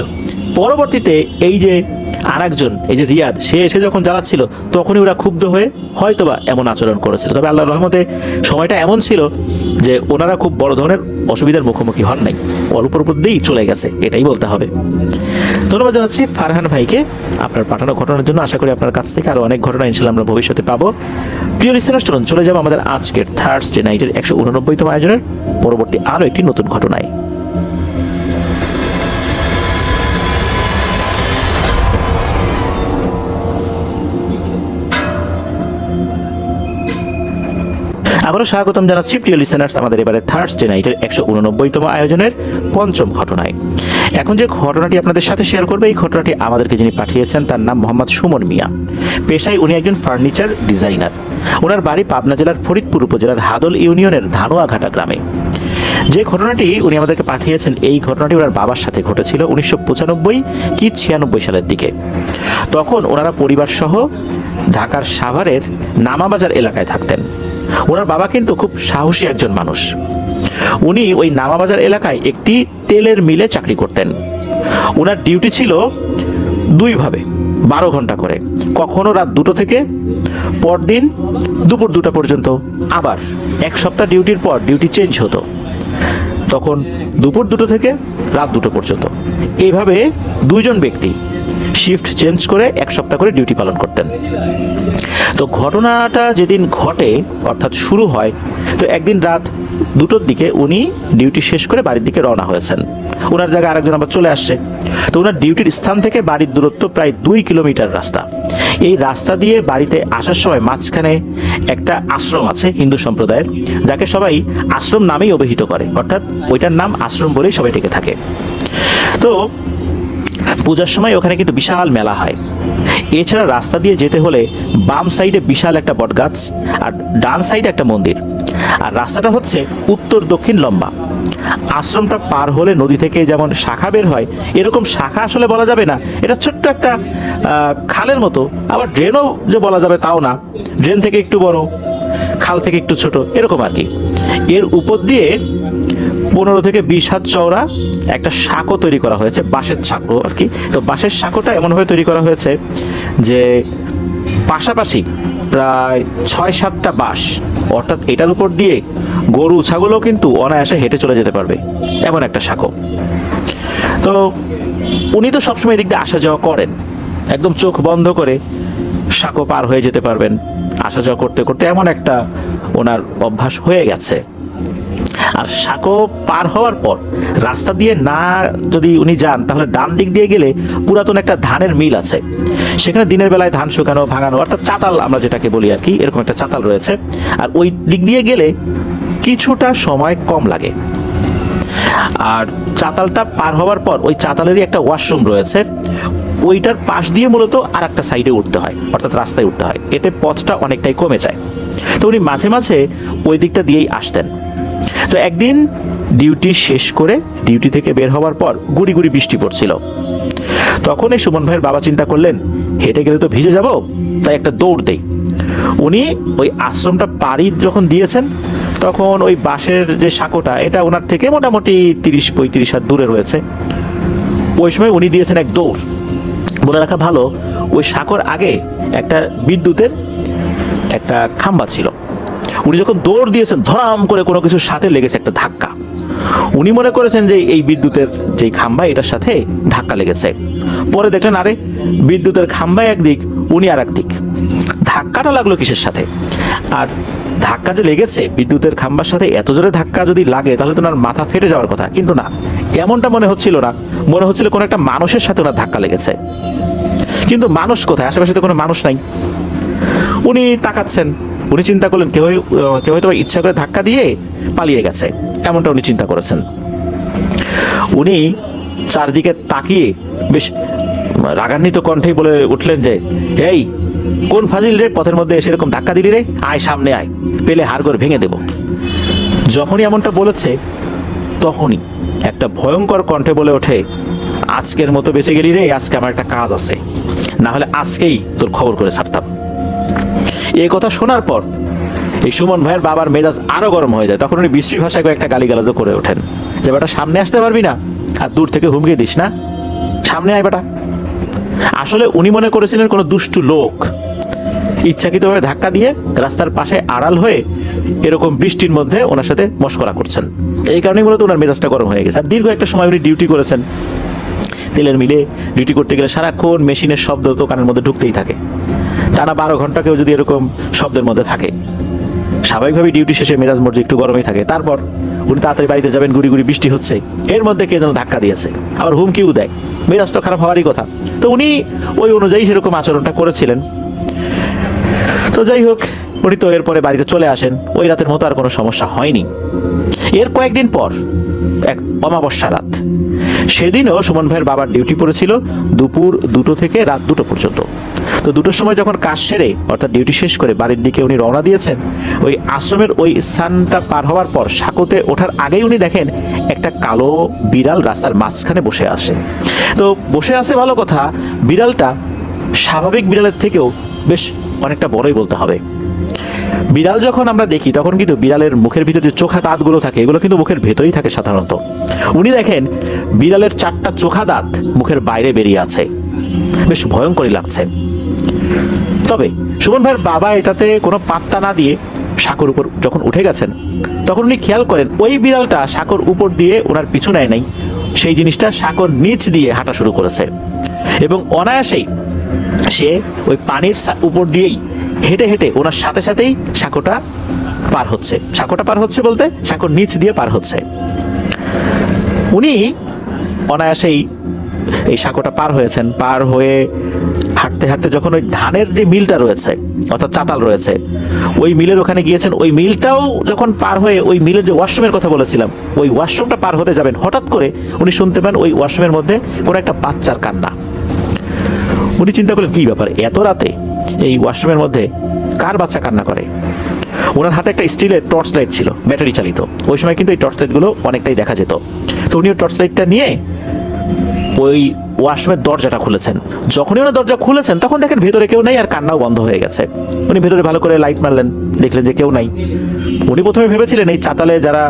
পরবর্তীতে এই যে আরেকজন, এই যে রিয়াদ, সে এসে যখন জ্বালাচ্ছিল তখনই ওরা ক্ষুব্ধ হয়ে হয়তোবা এমন আচরণ করেছিল। তবে আল্লাহর রহমতে সময়টা এমন ছিল যে ওনারা খুব বড় ধরনের অসুবিধার মুখোমুখি হন নাই, অল্পর উপর দিয়েই চলে গেছে, এটাই বলতে হবে। ধন্যবাদ জানাচ্ছি ফারহান ভাইকে আপনার পাঠানো ঘটনার জন্য। আশা করি আপনার কাছ থেকে আরও অনেক ঘটনা ইনশাল্লাহ আমরা ভবিষ্যতে পাবো। প্রিয় লিসেনার্স, চলুন চলে যাবো আমাদের আজকের থার্সডে নাইটের 189তম আয়োজনের পরবর্তী আরও একটি নতুন ঘটনায়। আবারও স্বাগতম জানাচ্ছি প্রিয় লিসেনার্স আমাদের এবারে থার্সডে নাইটের 189তম আয়োজনের পঞ্চম ঘটনায়। এখন যে ঘটনাটি আপনাদের সাথে শেয়ার করবে, এই ঘটনাটি আমাদেরকে যিনি পাঠিয়েছেন তার নাম মোহাম্মদ সুমন মিয়া। পেশায় উনি একজন ফার্নিচার ডিজাইনার। ওনার বাড়ি পাবনা জেলার ফরিদপুর উপজেলার হাদল ইউনিয়নের ধানোয়াঘাটা গ্রামে। যে ঘটনাটি উনি আমাদেরকে পাঠিয়েছেন, এই ঘটনাটি ওনার বাবার সাথে ঘটেছিল 1995 কি 96 সালের দিকে। তখন ওনারা পরিবার সহ ঢাকার সাভারের নামাবাজার এলাকায় থাকতেন। ওনার বাবা কিন্তু খুব সাহসী একজন মানুষ। উনি ওই নামাবাজার এলাকায় একটি তেলের মিলে চাকরি করতেন। ওনার ডিউটি ছিল দুইভাবে, 12 ঘন্টা করে, কখনো রাত 2টো থেকে পরদিন দুপুর 2টা পর্যন্ত, আবার এক সপ্তাহ ডিউটির পর ডিউটি চেঞ্জ হতো, তখন দুপুর 2টো থেকে রাত 2টো পর্যন্ত। এইভাবে দুইজন ব্যক্তি শিফট চেঞ্জ করে এক সপ্তাহ করে ডিউটি পালন করতেন। তো ঘটনাটা যেদিন ঘটে, অর্থাৎ শুরু হয়, তো একদিন রাত 2টোর দিকে উনি ডিউটি শেষ করে বাড়ির দিকে রওনা হয়েছেন। ওনার জায়গায় আরেকজন আবার চলে আসছে। তো ওনার ডিউটির স্থান থেকে বাড়ির দূরত্ব প্রায় 2 কিলোমিটার রাস্তা। এই রাস্তা দিয়ে বাড়িতে আসার সময় মাঝখানে একটা আশ্রম আছে হিন্দু সম্প্রদায়ের, যাকে সবাই আশ্রম নামেই অভিহিত করে, অর্থাৎ ওইটার নাম আশ্রম বলেই সবাই ডেকে থাকে। তো পূজার সময় ওখানে কিন্তু বিশাল মেলা হয়। এছাড়া রাস্তা দিয়ে যেতে হলে বাম সাইডে বিশাল একটা বটগাছ আর ডান সাইডে একটা মন্দির, আর রাস্তাটা হচ্ছে উত্তর দক্ষিণ লম্বা। আশ্রমটা পার হলে নদী থেকে যেমন শাখা বের হয়, এরকম শাখা আসলে বলা যাবে না, এটা ছোট্ট একটা খালের মতো, আবার ড্রেনও যে বলা যাবে তাও না, ড্রেন থেকে একটু বড়, খাল থেকে একটু ছোট, এরকম আর কি। এর উপর দিয়ে 15 থেকে 20 হাত চওড়া একটা সাঁকো তৈরি করা হয়েছে, বাঁশের সাঁকো আর কি। তো বাঁশের সাঁকোটা এমনভাবে তৈরি করা হয়েছে যে পাশাপাশি প্রায় 6-7টা বাঁশ, অর্থাৎ এটার উপর দিয়ে গরু ছাগলও কিন্তু অনায়াসে হেঁটে চলে যেতে পারবে, এমন একটা সাঁকো। তো উনি তো সবসময় এদিক দিয়ে আসা যাওয়া করেন, একদম চোখ বন্ধ করে সাঁকো পার হয়ে যেতে পারবেন আসা যাওয়া করতে করতে, এমন একটা ওনার অভ্যাস হয়ে গেছে। আর সাঁকো পার হওয়ার পর রাস্তা দিয়ে না যদি উনি যান, তাহলে ডান দিক দিয়ে গেলে পুরাতন একটা ধানের মিল আছে, সেখানে দিনের বেলায় ধান শুকানো ভাঙানো, অর্থাৎ চাতাল আমরা যেটাকে বলি আর কি, এরকম একটা চাতাল রয়েছে। আর ওই দিক দিয়ে গেলে কিছুটা সময় কম লাগে। আর চাতালটা পার হওয়ার পর ওই চাতালেরই একটা ওয়াশরুম রয়েছে, ওইটার পাশ দিয়ে মূলত আর একটা সাইডে উঠতে হয়, অর্থাৎ রাস্তায় উঠতে হয়, এতে পথটা অনেকটাই কমে যায়। তো উনি মাঝে মাঝে ওই দিকটা দিয়েই আসতেন। তো একদিন ডিউটি শেষ করে ডিউটি থেকে বের হওয়ার পর গুড়ি গুড়ি বৃষ্টি পড়ছিল। তখন এই সুমন ভাইয়ের বাবা চিন্তা করলেন, হেঁটে গেলে তো ভিজে যাব, তাই একটা দৌড় দেই। উনি ওই আশ্রমটা পাড়ি যখন দিয়েছেন, তখন ওই বাঁশের যে সাঁকোটা, এটা ওনার থেকে মোটামুটি 30-35 হাত দূরে রয়েছে। ওই সময় উনি দিয়েছেন এক দৌড়। বলে রাখা ভালো, ওই সাঁকোর আগে একটা বিদ্যুতের একটা খাম্বা ছিল। উনি যখন দৌড় দিয়েছেন, ধরাম করে কোনো কিছুর সাথে লেগেছে একটা ধাক্কা। উনি মনে করেছেন যে এই বিদ্যুতের যে খাম্বা, এটার সাথে ধাক্কা লেগেছে। পরে দেখলেন আরে বিদ্যুতের খাম্বা একদিক, উনি আর একদিক। ধাক্কাটা লাগলো কিসের সাথে? আর ধাক্কা যে লেগেছে বিদ্যুতের খাম্বার সাথে, এত জোরে ধাক্কা যদি লাগে তাহলে তো ওনার মাথা ফেটে যাওয়ার কথা, কিন্তু না, এমনটা মনে হচ্ছিল না। মনে হচ্ছিল কোনো একটা মানুষের সাথে ওনার ধাক্কা লেগেছে। কিন্তু মানুষ কোথায়? আশেপাশে তো কোনো মানুষ নাই। উনি তাকাচ্ছেন, উনি চিন্তা করলেন কেউ হয়তো ইচ্ছা করে ধাক্কা দিয়ে পালিয়ে গেছে, এমনটা উনি চিন্তা করেছেন। উনি চারদিকে তাকিয়ে বেশ রাগান্বিত কণ্ঠেই বলে উঠলেন যে, এই কোন ফাজিল রে, পথের মধ্যে এসে এরকম ধাক্কা দিলি রে, আয় সামনে আয়, পেলে হাড়গোড় ভেঙে দেব। যখনই এমনটা বলেছে, তখনই একটা ভয়ঙ্কর কণ্ঠে বলে ওঠে, আজকের মতো বেঁচে গেলি রে, আজকে আমার একটা কাজ আছে, না হলে আজকেই তোর খবর করে ছাড়তাম। এই কথা শোনার পর এই সুমন ভাইয়ের বাবার মেজাজ আরো গরম হয়ে যায়। তখন উনি বিশ্রী ভাষায় কয়েকটা গালিগালাজও করে ওঠেন যে, বেটা সামনে আসতে পারবি না, আর দূর থেকে হুমকি দিস না, সামনে আয় বেটা। আসলে উনি মনে করেছিলেন কোনো দুষ্টু লোক ইচ্ছাকৃতভাবে ধাক্কা দিয়ে রাস্তার পাশে আড়াল হয়ে এরকম বৃষ্টির মধ্যে ওনার সাথে মশকরা করছেন। এই কারণেই মূলত ওনার মেজাজটা গরম হয়ে গেছে। আর দীর্ঘ একটা সময় উনি ডিউটি করেছেন, তেলের মিলে ডিউটি করতে গেলে সারাক্ষণ মেশিনের শব্দ তো কানের মধ্যে ঢুকতেই থাকে। টানা 12 ঘন্টা কেউ যদি এরকম শব্দের মধ্যে থাকে, স্বাভাবিকভাবেই ডিউটি শেষে মেজাজ মর্জি একটু গরমই থাকে। তারপর উনি তাড়াতাড়ি বাড়িতে যাবেন, গুড়ি গুড়ি বৃষ্টি হচ্ছে, এর মধ্যে কে যেন ধাক্কা দিয়েছে, আবার হুমকিও দেয়, মেজাজ তো খারাপ হওয়ারই কথা। তো উনি ওই অনুযায়ী সেরকম আচরণটা করেছিলেন। তো যাই হোক, উনি তো এরপরে বাড়িতে চলে আসেন। ওই রাতের মতো আর কোনো সমস্যা হয়নি। এর কয়েকদিন পর এক অমাবস্যা রাত, সেদিনও সুমন ভাইয়ের বাবার ডিউটি পড়েছিল দুপুর 2টো থেকে রাত 2টো পর্যন্ত। তো 2টোর সময় যখন কাজ সেরে, অর্থাৎ ডিউটি শেষ করে বাড়ির দিকে উনি রওনা দিয়েছেন, ওই আশ্রমের ওই স্থানটা পার হওয়ার পর সাঁকোতে ওঠার আগেই উনি দেখেন একটা কালো বিড়াল রাস্তার মাঝখানে বসে আসে। তো বসে আছে ভালো কথা, বিড়ালটা স্বাভাবিক বিড়ালের থেকেও বেশ অনেকটা বড়ই বলতে হবে। বিড়াল যখন আমরা দেখি, তখন কিন্তু বিড়ালের মুখের ভিতরে যে চোখা দাঁতগুলো থাকে, এগুলো কিন্তু মুখের ভেতরেই থাকে সাধারণত। উনি দেখেন বিড়ালের 4টা চোখা দাঁত মুখের বাইরে বেরিয়ে আছে, বেশ ভয়ঙ্করই লাগছে। তবে সুমন ভাইয়ের বাবা এটাতে কোনো পাত্তা না দিয়ে সাঁকোর উপর যখন উঠে গেছেন, তখন উনি খেয়াল করেন ওই বিড়ালটা সাঁকোর উপর দিয়ে ওনার পিছু নেয় নাই, সেই জিনিসটা সাঁকোর নিচ দিয়ে হাঁটা শুরু করেছে এবং অনায়াসেই সে ওই পানির উপর দিয়েই হেঁটে হেঁটে ওনার সাথে সাথেই সাঁকোটা পার হচ্ছে। সাঁকোটা পার হচ্ছে বলতে সাঁকোর নিচ দিয়ে পার হচ্ছে। উনি অনায়াসেই এই সাঁকোটা পার হয়েছেন। পার হয়ে হাঁটতে হাঁটতে যখন ওই ধানের যে মিলটা রয়েছে, অর্থাৎ চাতাল রয়েছে, ওই মিলের ওখানে গিয়েছেন। ওই মিলটাও যখন পার হয়ে ওই মিলের যে ওয়াশরুমের কথা বলেছিলাম, ওই ওয়াশরুমটা পার হতে যাবেন, হঠাৎ করে উনি শুনতে পান ওই ওয়াশরুমের মধ্যে কোনো একটা বাচ্চার কান্না। উনি চিন্তা করলেন, কী ব্যাপার, এত রাতে এই ওয়াশরুমের মধ্যে কার বাচ্চা কান্না করে? ওনার হাতে একটা স্টিলের টর্চ লাইট ছিল, ব্যাটারি চালিত। ওই সময় কিন্তু এই টর্চ লাইটগুলো অনেকটাই দেখা যেত। তো উনি টর্চ লাইটটা নিয়ে ওই ওয়াশরুমের দরজাটা খুলেছেন। যখনই উনি দরজা খুলেছেন, তখন দেখেন ভেতরে কেউ নেই, আর কান্নাও বন্ধ হয়ে গেছে। উনি ভেতরে ভালো করে লাইট মারলেন, দেখলেন যে কেউ নাই। উনি প্রথমে ভেবেছিলেন এই চাতালে যারা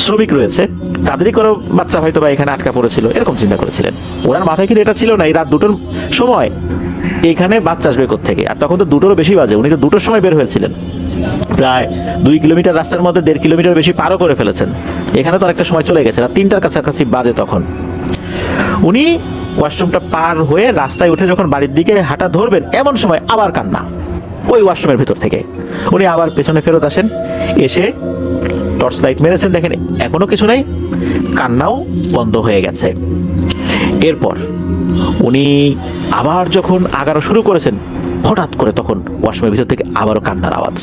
শ্রমিক রয়েছে, তাদেরই কোনো বাচ্চা হয়তো বা এখানে আটকা পড়েছিল, এরকম চিন্তা করেছিলেন। ওনার মাথায় কিন্তু এটা ছিল না এই রাত 2টোর সময় এখানে বাচ্চা আসবে কোত্থেকে। আর তখন তো 2টোরও বেশি বাজে, উনি তো 2টোর সময় বের হয়েছিলেন। প্রায় 2 কিলোমিটার রাস্তার মধ্যে 1.5 কিলোমিটার বেশি পারও করে ফেলেছেন। এখানে তো অনেকটা সময় চলে গেছে, রাত 3টার কাছাকাছি বাজে তখন। উনি ওয়াশরুমটা পার হয়ে রাস্তায় উঠে যখন বাড়ির দিকে হাঁটা ধরবেন, এমন সময় আবার কান্না ওই ওয়াশরুমের ভিতর থেকে। উনি আবার পেছনে ফেরত আসেন, এসে টর্চ লাইট মেরেছেন, দেখেন এখনো কিছু নেই, কান্নাও বন্ধ হয়ে গেছে। এরপর উনি আবার যখন আগানো শুরু করেছেন, হঠাৎ করে তখন ওয়াশরুমের ভিতর থেকে আবারও কান্নার আওয়াজ।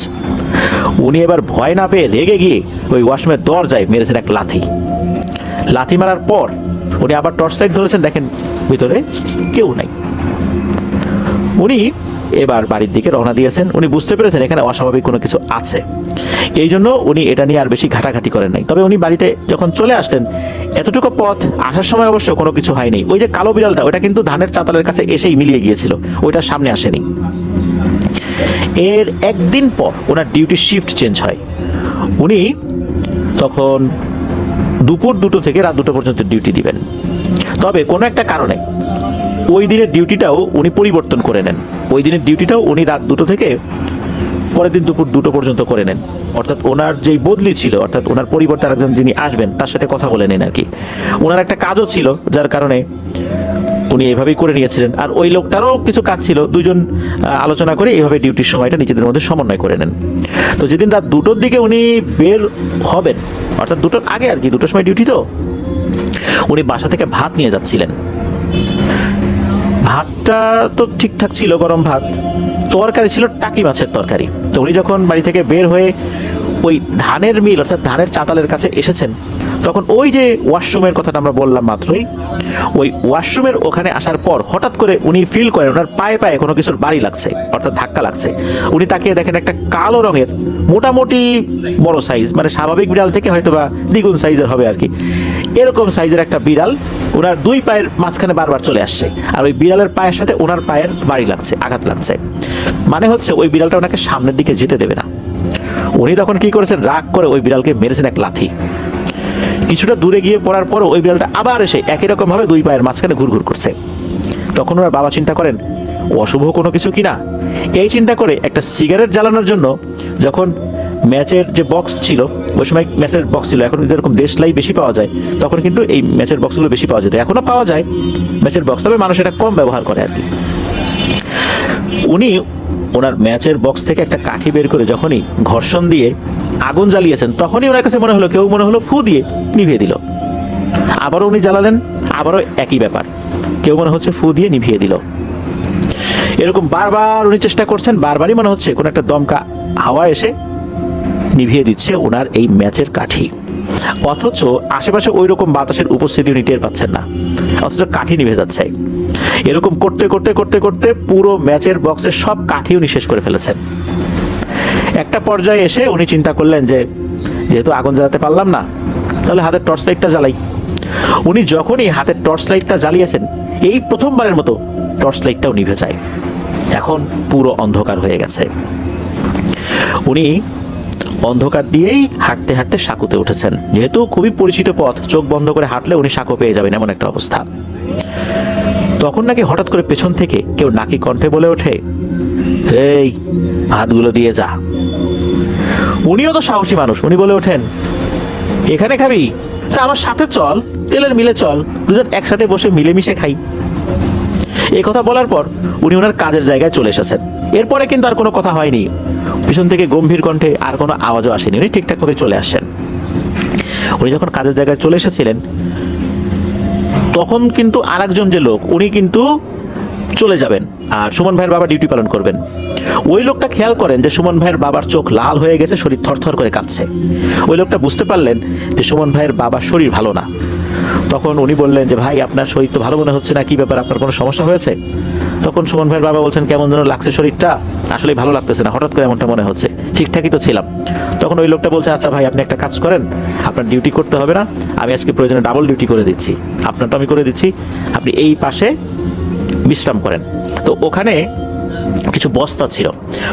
উনি এবার ভয় না পেয়ে রেগে গিয়ে ওই ওয়াশরুমের দরজায় মেরেছেন এক লাথি। লাথি মারার পর উনি আবার টর্চ লাইট ধরেছেন, দেখেন ভিতরে কেউ নাই। উনি এবার বাড়ির দিকে রওনা দিয়েছেন। উনি বুঝতে পেরেছেন এখানে অস্বাভাবিক কোনো কিছু আছে, এই জন্য উনি এটা নিয়ে আর বেশি ঘাটাঘাটি করেন নাই। তবে উনি বাড়িতে যখন চলে আসলেন, এতটুকু পথ আসার সময় অবশ্য কোনো কিছু হয়নি। ওই যে কালো বিড়ালটা, ওটা কিন্তু ধানের চাতালের কাছে এসেই মিলিয়ে গিয়েছিল, ওইটার সামনে আসেনি। এর একদিন পর ওনার ডিউটি শিফট চেঞ্জ হয়। উনি তখন দুপুর 2টো থেকে রাত 2টো পর্যন্ত ডিউটি দিবেন। তবে কোনো একটা কারণে ওই দিনের ডিউটিটাও উনি পরিবর্তন করে নেন। ওই দিনের ডিউটিটাও উনি রাত 2টো থেকে পরের দিন দুপুর 2টো পর্যন্ত করে নেন। অর্থাৎ ওনার যেই বদলি ছিল, অর্থাৎ ওনার পরিবর্তে আরেকজন যিনি আসবেন তার সাথে কথা বলে নেন আর কি। ওনার একটা কাজও ছিল, যার কারণে উনি এইভাবেই করে নিয়েছিলেন। আর ওই লোকটারও কিছু কাজ ছিল, দুজন আলোচনা করে এইভাবে ডিউটির সময়টা নিজেদের মধ্যে সমন্বয় করে নেন। তো যেদিন রাত 2টোর দিকে উনি বের হবেন, অর্থাৎ 2টোর আগে আর কি, 2টোর সময় ডিউটি, তো উনি বাসা থেকে ভাত নিয়ে যাচ্ছিলেন। ভাতটা তো ঠিকঠাক ছিল, গরম ভাত। তরকারি ছিল টাকি মাছের তরকারি। তো উনি যখন বাড়ি থেকে বের হয়ে ওই ধানের মিল অর্থাৎ ধানের চাতালের কাছে এসেছেন, তখন ওই যে ওয়াশরুমের কথাটা আমরা বললাম মাত্রই, ওই ওয়াশরুমের ওখানে আসার পর হঠাৎ করে উনি ফিল করেন ওনার পায়ে পায়ে কোনো কিছুর বাড়ি লাগছে, অর্থাৎ ধাক্কা লাগছে। উনি তাকিয়ে দেখেন একটা কালো রঙের মোটামুটি বড় সাইজ, মানে স্বাভাবিক বিড়াল থেকে হয়তো বা দ্বিগুণ সাইজের হবে আর কি, এরকম সাইজের একটা বিড়াল ওনার 2 পায়ের মাঝখানে বারবার চলে আসছে। আর ওই বিড়ালের পায়ের সাথে ওনার পায়ের বাড়ি লাগছে, আঘাত লাগছে। মানে হচ্ছে ওই বিড়ালটা ওনাকে সামনের দিকে যেতে দেবে না। উনি তখন কি করেছেন, রাগ করে ওই বিড়ালকে মেরেছেন এক লাথি। কিছুটা দূরে গিয়ে পড়ার পর ওই বিড়ালটা আবার এসে একই রকম ভাবে 2 পায়ের মাঝখানে ঘুরঘুর করছে। তখন ওনার বাবা চিন্তা করেন অশুভ কোনো কিছু কিনা। এই চিন্তা করে একটা সিগারেট জ্বালানোর জন্য যখন ম্যাচের যে বক্স ছিল, ওই সময় ম্যাচের বক্স ছিল, এখন যেরকম দেশলাই বেশি পাওয়া যায়, তখন কিন্তু এই ম্যাচের বক্সগুলো বেশি পাওয়া যেত। এখনো পাওয়া যায় ম্যাচের বক্স, তবে মানুষ এটা কম ব্যবহার করে আর কি। উনি ওনার ম্যাচের বক্স থেকে একটা কাঠি বের করে যখনই ঘর্ষণ দিয়ে আগুন জ্বালিয়েছেন, তখনই ওনার কাছে মনে হলো কেউ মনে হলো ফু দিয়ে নিভিয়ে দিল। আবারও উনি জ্বালালেন, আবারও একই ব্যাপার, কেউ মনে হচ্ছে ফু দিয়ে নিভিয়ে দিল। এরকম বারবার উনি চেষ্টা করছেন, বারবারই মনে হচ্ছে কোনো একটা দমকা হাওয়া এসে নিভিয়ে দিচ্ছে ওনার এই ম্যাচের কাঠি। অথচ আশেপাশে ওই রকম বাতাসের উপস্থিতি উনি টের পাচ্ছেন না, অথচ কাঠি নিভে যাচ্ছে। এরকম করতে করতে করতে করতে পুরো ম্যাচের বক্সের সব কাঠি উনি শেষ করে ফেলেছেন। একটা পর্যায়ে এসে উনি চিন্তা করলেন যে যেহেতু আগুন জ্বালাতে পারলাম না, তাহলে হাতের টর্চ লাইটটা জ্বালাই। উনি যখনই হাতের টর্চ লাইটটা জ্বালিয়েছেন, এই প্রথমবারের মতো টর্চ লাইটটাও নিভে যায়। এখন পুরো অন্ধকার হয়ে গেছে। উনি অন্ধকার দিয়েই হাঁটতে হাঁটতে সাঁকুতে উঠেছেন। যেহেতু খুবই পরিচিত পথ, চোখ বন্ধ করে হাঁটলে উনি সাঁকো পেয়ে যাবেন, এমন একটা অবস্থা। তখন নাকি হঠাৎ করে পেছন থেকে কেউ নাকি কণ্ঠে বলে ওঠে, এই ভাতগুলো দিয়ে যা। উনিও তো সাহসী মানুষ, উনি বলে ওঠেন, এখানে খাবি? তা আমার সাথে চল, তেলের মিলে চল, দুজন একসাথে বসে মিলেমিশে খাই। এই কথা বলার পর উনি ওনার কাজের জায়গায় চলে এসেছেন। এরপরে কিন্তু আর কোনো কথা হয়নি, পিছন থেকে গম্ভীর কণ্ঠে আর কোনো আওয়াজও আসেনি, উনি ঠিকঠাক করে চলে আসছেন। উনি যখন কাজের জায়গায় চলে এসেছিলেন, তখন কিন্তু আরেকজন যে লোক, উনি কিন্তু চলে যাবেন আর সুমন ভাইয়ের বাবা ডিউটি পালন করবেন। ওই লোকটা খেয়াল করেন যে সুমন ভাইয়ের বাবার চোখ লাল হয়ে গেছে, শরীর থরথর করে কাঁপছে। ওই লোকটা বুঝতে পারলেন যে সুমন ভাইয়ের বাবার শরীর ভালো না। তখন উনি বললেন যে ভাই, আপনার শরীর তো ভালো মনে হচ্ছে না, কি ব্যাপার, আপনার কোনো সমস্যা হয়েছে? তখন সুমন ভাইয়ের বাবা বলছেন, কেমন যেন লাগছে শরীরটা, আসলে ভালো লাগতেছে না, হঠাৎ করে এমনটা মনে হচ্ছে, ঠিকঠাকই তো ছিলাম। তখন ওই লোকটা বলছে, আচ্ছা ভাই, আপনি একটা কাজ করেন, আপনার ডিউটি করতে হবে না, আমি আজকে প্রয়োজনে ডাবল ডিউটি করে দিচ্ছি, আপনারটা আমি করে দিচ্ছি, আপনি এই পাশে বিশ্রাম করেন। তো ওখানে কিছু বস্তা ছিল,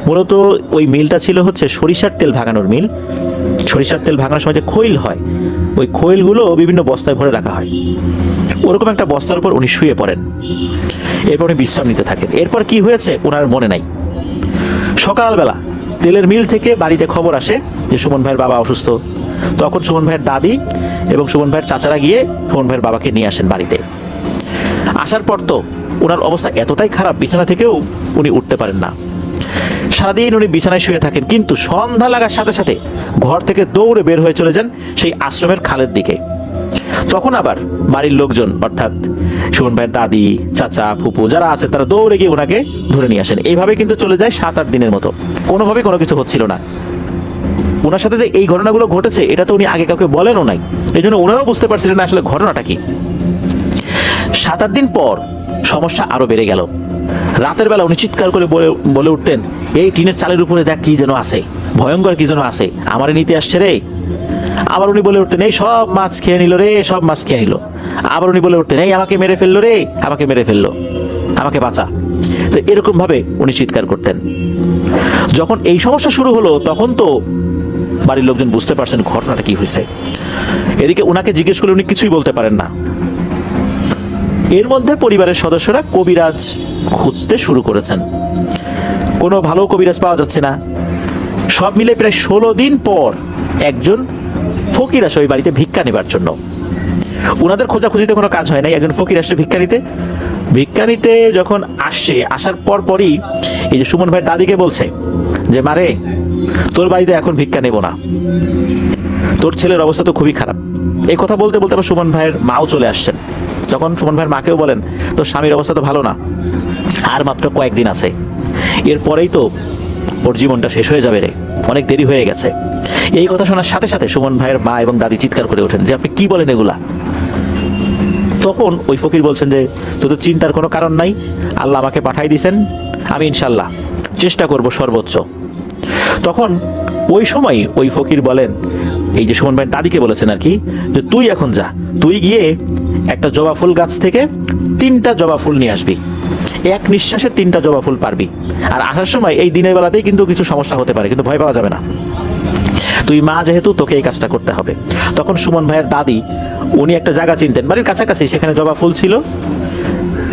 মূলত ওই মিলটা ছিল হচ্ছে সরিষার তেল ভাঙানোর মিল। সরিষার তেল ভাঙানোর সময় যে খৈল হয়, ওই খৈলগুলো বিভিন্ন বস্তায় ভরে রাখা হয়। ওরকম একটা বস্তার উপর উনি শুয়ে পড়েন। এরপর উনি বিশ্রাম নিতে থাকেন। এরপর কি হয়েছে ওনার মনে নাই। সকালবেলা তেলের মিল থেকে বাড়িতে খবর আসে যে সুমন ভাইয়ের বাবা অসুস্থ। তখন সুমন ভাইয়ের দাদি এবং সুমন ভাইয়ের চাচারা গিয়ে সুমন ভাইয়ের বাবাকে নিয়ে আসেন বাড়িতে। আসার পর তো ওনার অবস্থা এতটাই খারাপ, বিছানা থেকেও উনি উঠতে পারেন না। সারাদিন উনি বিছানায় শুয়ে থাকেন, কিন্তু সন্ধ্যা লাগার সাথে সাথে ঘর থেকে দৌড়ে বের হয়ে চলে যান সেই আশ্রমের খালের দিকে। তখন আবার বাড়ির লোকজন অর্থাৎ সুমন ভাইয়ের দাদি, চাচা, ফুপু যারা আছে তারা দৌড়ে গিয়ে ওনাকে ধরে নিয়ে আসেন। এইভাবে কিন্তু চলে যায় 7-8 দিনের মতো, কোনোভাবে কোনো কিছু হচ্ছিল না। ওনার সাথে যে এই ঘটনাগুলো ঘটেছে এটা তো উনি আগে কাউকে বলেনও নাই, এই জন্য ওনারাও বুঝতে পারছিলেন না আসলে ঘটনাটা কি। 7-8 দিন পর সমস্যা আরো বেড়ে গেল। রাতের বেলা উনি চিৎকার করে বলে উঠতেন, এই টিনের চালের উপরে দেখ কি যেন আছে, ভয়ঙ্কর কি যেন আছে, আমারে নিতে আসছে রে। আবার উনি বলে উঠতেন, এই সব মাছ খেয়ে নিল রে, সব মাছ খেয়ে নিল। আবার উনি বলে উঠতেন, এই আমাকে মেরে ফেললো রে, আমাকে মেরে ফেললো, আমাকে বাঁচা। তো এরকম ভাবে উনি চিৎকার করতেন। যখন এই সমস্যা শুরু হলো তখন তো বাড়ির লোকজন বুঝতে পারছেন ঘটনাটা কি হয়েছে। এদিকে উনাকে জিজ্ঞেস করলে উনি কিছুই বলতে পারেন না। এর মধ্যে পরিবারের সদস্যরা কবিরাজ খুঁজতে শুরু করেছেন। কোনো ভালো কবিরাজ পাওয়া যাচ্ছে না। সব মিলে প্রায় 16 দিন পর একজন ফকির আসে ওই বাড়িতে ভিক্ষা নেবার জন্য। ওনাদের খোঁজাখুঁজিতে কোনো কাজ হয় নাই, একজন ফকির আসে ভিক্ষা নিতে। ভিক্ষা নিতে যখন আসছে, আসার পরই এই যে সুমন ভাইয়ের দাদিকে বলছে যে, মারে তোর বাড়িতে এখন ভিক্ষা নেব না, তোর ছেলের অবস্থা তো খুবই খারাপ। এই কথা বলতে বলতে আবার সুমন ভাইয়ের মাও চলে আসছেন। তখন সুমন ভাইয়ের মাকেও বলেন, তোর স্বামীর অবস্থা তো ভালো না, আর মাত্র কয়েকদিন আছে, এরপরেই তো ওর জীবনটা শেষ হয়ে যাবে রে, অনেক দেরি হয়ে গেছে। এই কথা শোনার সাথে সাথে সুমন ভাইয়ের মা এবং দাদি চিৎকার করে ওঠেন যে, আপনি কি বলেন এগুলা। তখন ওই ফকির বলছেন যে, তোদের চিন্তার কোনো কারণ নাই, আল্লাহ আমাকে পাঠাই দিয়েছেন, আমি ইনশাল্লাহ চেষ্টা করব সর্বোচ্চ। তখন ওই সময় ওই ফকির বলেন, এই যে সুমন ভাইয়ের দাদিকে বলেছেন আর কি, যে তুই এখন যা, তুই গিয়ে একটা জবা ফুল গাছ থেকে 3টা জবা ফুল নিয়ে আসবি, এক নিঃশ্বাসে 3টা জবা ফুল পারবি। আর আসার সময় এই দিনের বেলাতেই কিন্তু কিছু সমস্যা হতে পারে, কিন্তু ভয় পাওয়া যাবে না, তুই মা যেহেতু তোকে এই কাজটা করতে হবে। তখন সুমন ভাইয়ের দাদি উনি একটা জায়গা চিনতেন বাড়ির কাছাকাছি, সেখানে জবা ফুল ছিল,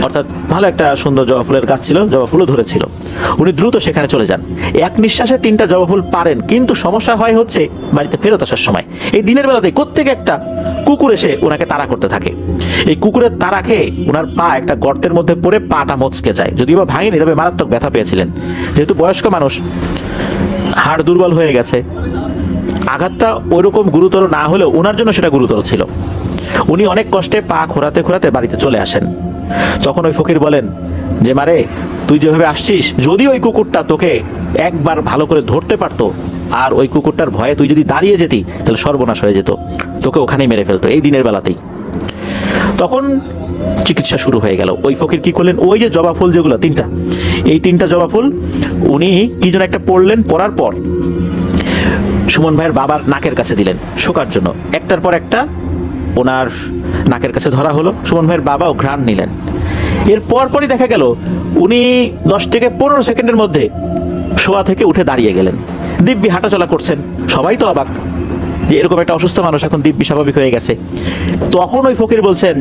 অর্থাৎ ভালো একটা সুন্দর জবা ফুলের গাছ ছিল, জবা ফুলও ধরেছিল। উনি দ্রুত সেখানে চলে যান, এক নিঃশ্বাসে 3টা জবা ফুল পারেন। কিন্তু সমস্যা হয় হচ্ছে বাড়িতে ফেরত আসার সময় এই দিনের বেলাতে কোত্থেকে একটা কুকুর এসে ওনাকে তাড়া করতে থাকে। এই কুকুরের তাড়া খেয়ে ওনার পা একটা গর্তের মধ্যে পড়ে পাটা মচকে যায়, যদিও বা ভাঙেনি, তবে মারাত্মক ব্যথা পেয়েছিলেন। যেহেতু বয়স্ক মানুষ, হাড় দুর্বল হয়ে গেছে, আঘাতটা ওইরকম গুরুতর না হলেও ওনার জন্য সেটা গুরুতর ছিল। উনি অনেক কষ্টে পা খোরাতে খোরাতে বাড়িতে চলে আসেন। তখন ওই ফকির বলেন যে, মারে তুই যেভাবে আসছিস, যদি ওই কুকুরটা তোকে একবার ভালো করে ধরতে পারতো আর ওই কুকুরটার ভয়ে তুই যদি দাঁড়িয়ে যেতি, তাহলে সর্বনাশ হয়ে যেত, তোকে ওখানেই মেরে ফেলতো এই দিনের বেলাতেই। তখন চিকিৎসা শুরু হয়ে গেল। ওই ফকির কি করলেন, ওই যে জবা ফুল যেগুলো 3টা, এই 3টা জবা ফুল উনি কি যেন একটা পড়লেন, পড়ার পর সুমন ভাইয়ের বাবার নাকের কাছে দিলেন শোকার জন্য। একটার পর একটা ওনার নাকের কাছে ধরা হলো। সুমন ভাইয়ের বাবাও ঘ্রাণ নিলেন। এর পরই দেখা গেল উনি 10 থেকে 15 সেকেন্ডের মধ্যে শোয়া থেকে উঠে দাঁড়িয়ে গেলেন, দিব্যি হাঁটাচলা করছেন। সবাই তো অবাক যে এরকম একটা অসুস্থ মানুষ এখন দিব্যি স্বাভাবিক হয়ে গেছে। তখন ওই ফকির বলছেন,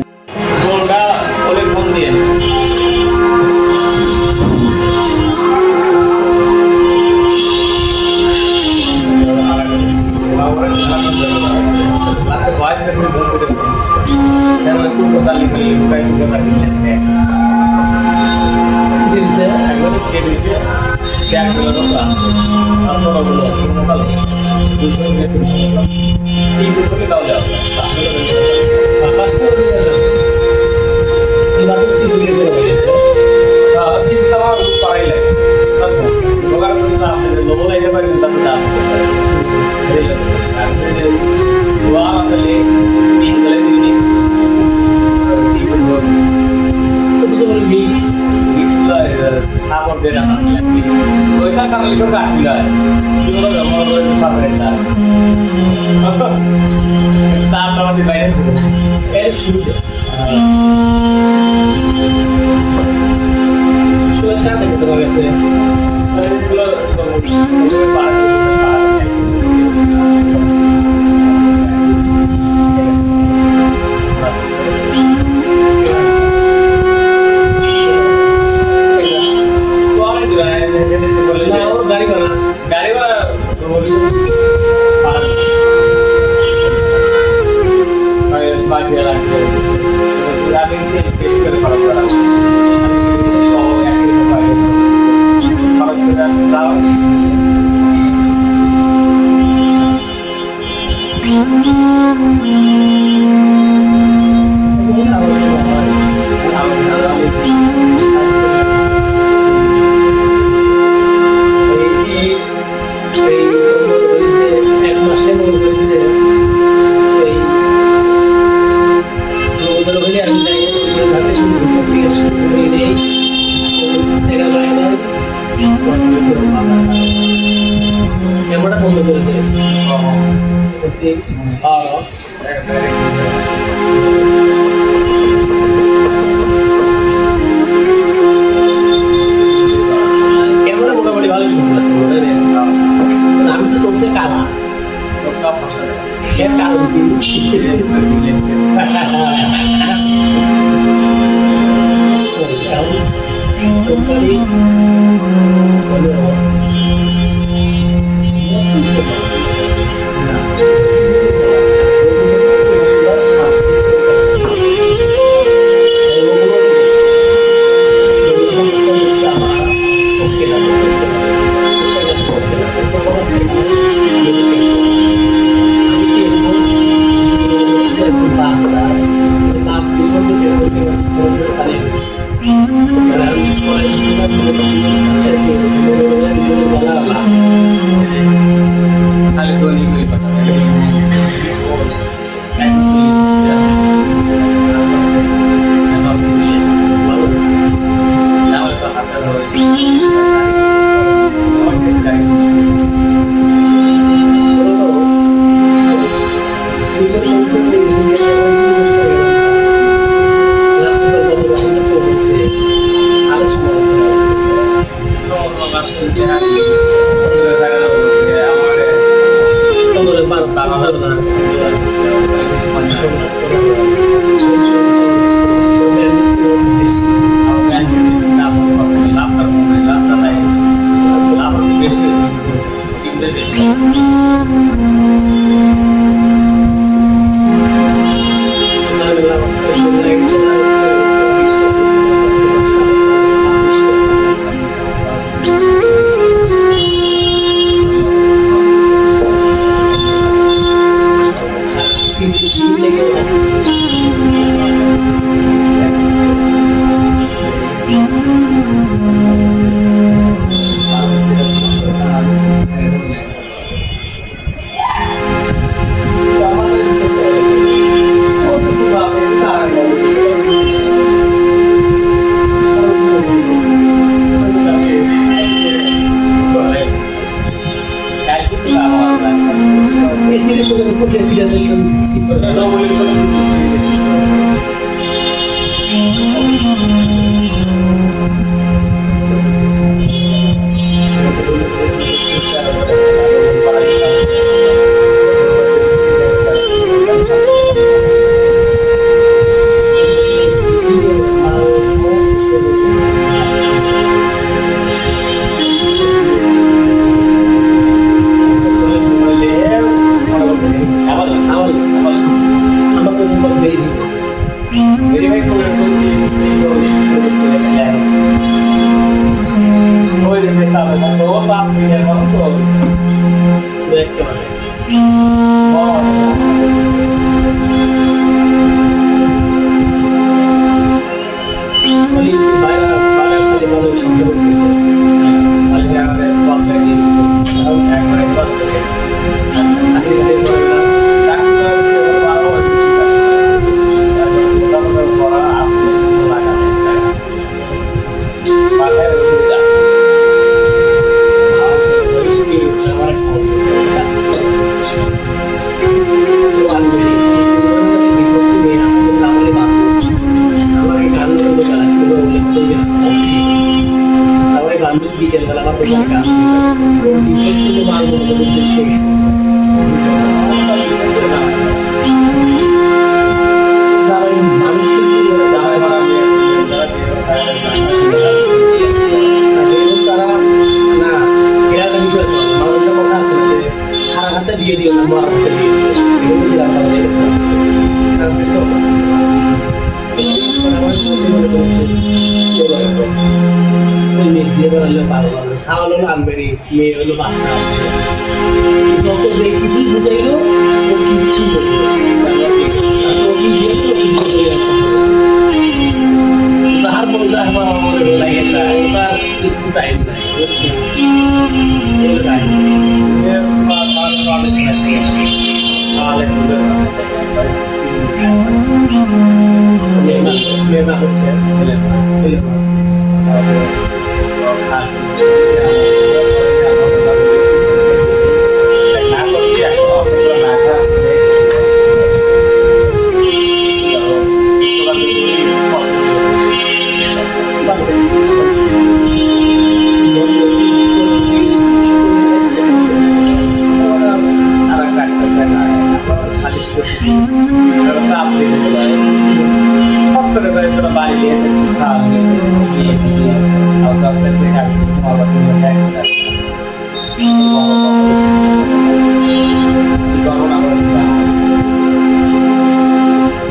বন্ধ করে দেয় ক্যামেরা মোটামুটি ভালো সুন্দর আছে আমি তো তোর সে কারা এর কারণ কি কোম্পানি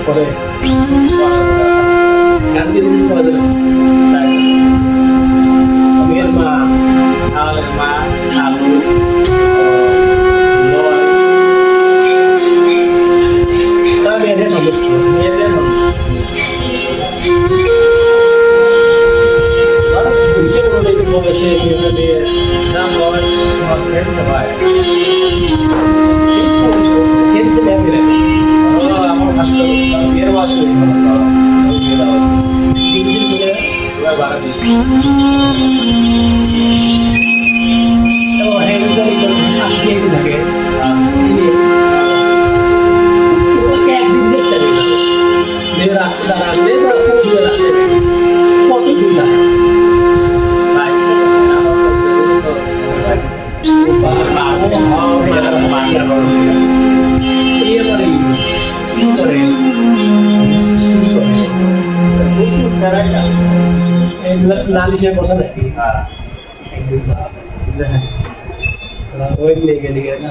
পরে গান্ধী কলেজ আছে মেয়ের মা তার মেয়েদের সন্তুষ্ট বয়সে সেন্সে লেগে রাস্তা আসলে কত দূর যায় নালিশে বসা নাকি ওই লেগে লেগে না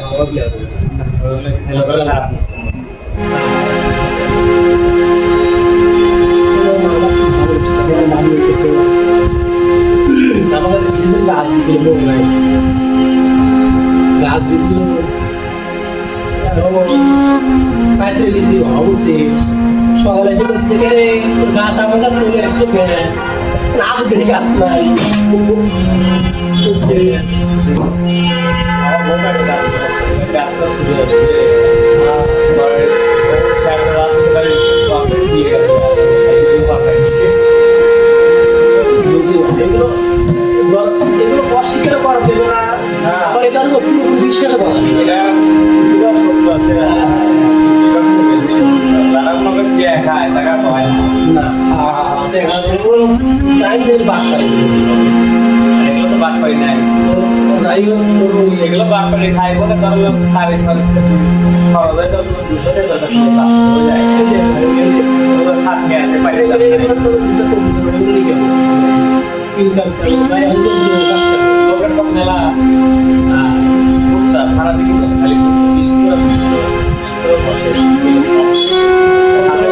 আমাদের কিছু গাছ দিছিল গাছ দিছিল কাজে দিছি ভাবছি সকালে এসে বলছে কে গাছ আমার কাছে চলে আসলো না দেখে গাছ নাই আমার গাছটা ছুটে যাচ্ছে এগুলো অস্বীকার করা দেবে না আবার এটা পুরোপুরি বিশ্বাস করা এগুলো বাদ করে খাই বলে তাহলে খাবে খাওয়া যায় তো দুশোটা থাকে আছে মেলা খারাপ দিকে খালি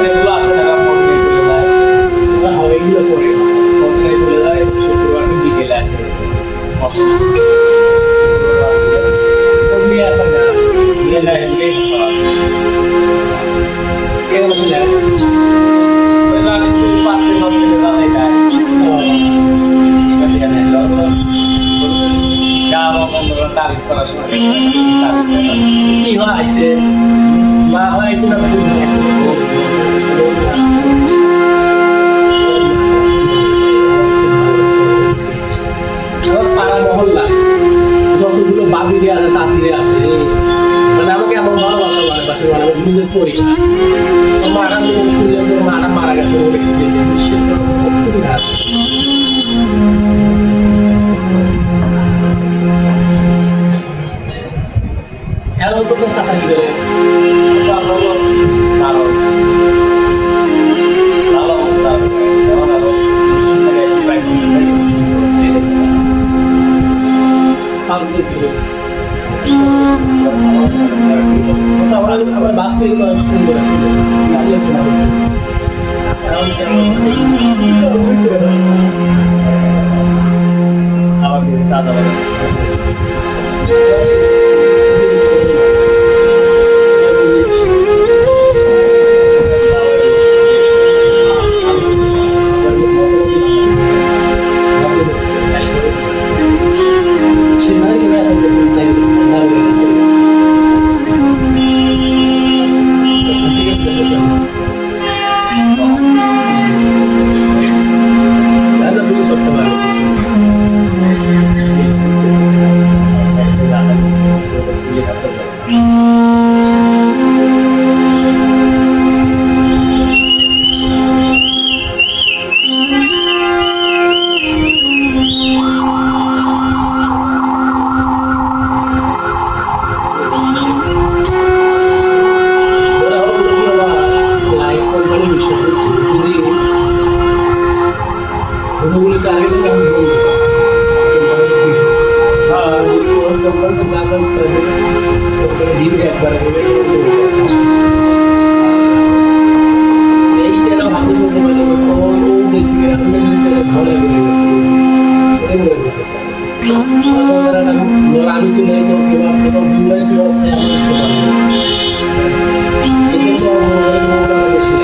এগুলো আছে টাকা ফোন চলে যায় এগুলো করে চলে যায় শুক্রবার বিকেলে আসে কি হয়েছে মা হয়েছে না পাড়া মহল্লা যতগুলো বাবিরে আছে শাশুড়ি আছে মানে আমাকে এমন ভালোবাসা মানে পাশে মানে আমার নিজের পরীক্ষা মারা শুনলে মারা মারা গেছে খুবই খারাপ এখন তো সাফারি করে আমার বাস থেকে সুন্দর ছিল আবার সাদা দিন একবার এই যেন হাসি করতে পারে কোন দেখছি আমি ভালো করে গেছি ওই মনে করতেছে আমি শুনে এসে কিংবা কিংবা দুলাই কি অবস্থায় আমি ছিলাম এই জন্য আমার বেশি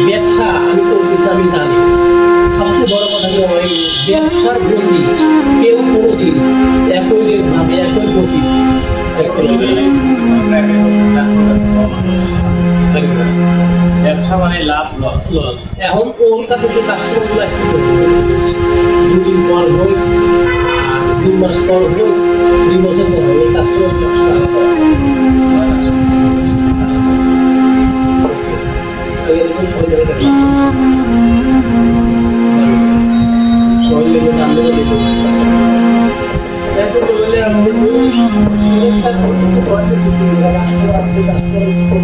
ব্যবসা আমি করতেছি আমি জানি সবচেয়ে বড় কথা কি ওই ব্যবসার গতি কেউ কোনোদিন একই ভাবে একই গতি ব্যবসা মানে লাভ লস লস এখন ওর কাছে যে কাস্টমারগুলো আসছে 2 দিন পর হোক 2 মাস পর হোক 2 বছর পর হোক কাস্টমার 10 টাকা এরকম সরকারি টাকা শহরে দাম দেবে ऐसे बोले हमने एक तक बहुत से राष्ट्र से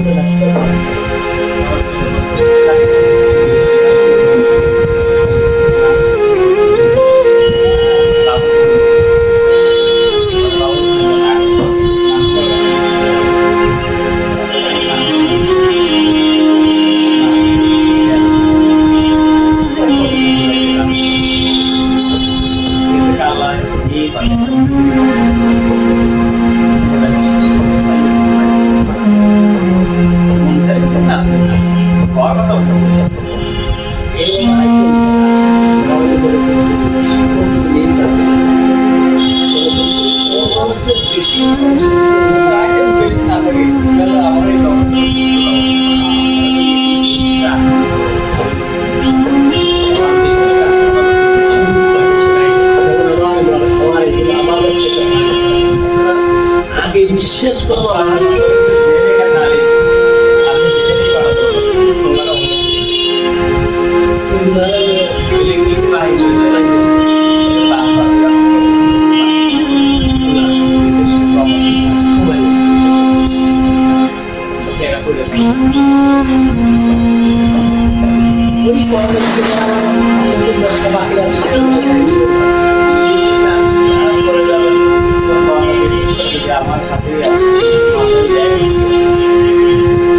আগে বিশ্বাস করো আমার সাথে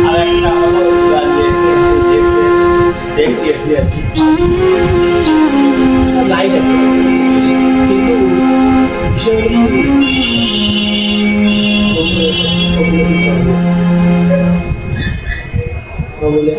আর একটা লাইট আছে কিন্তু বলে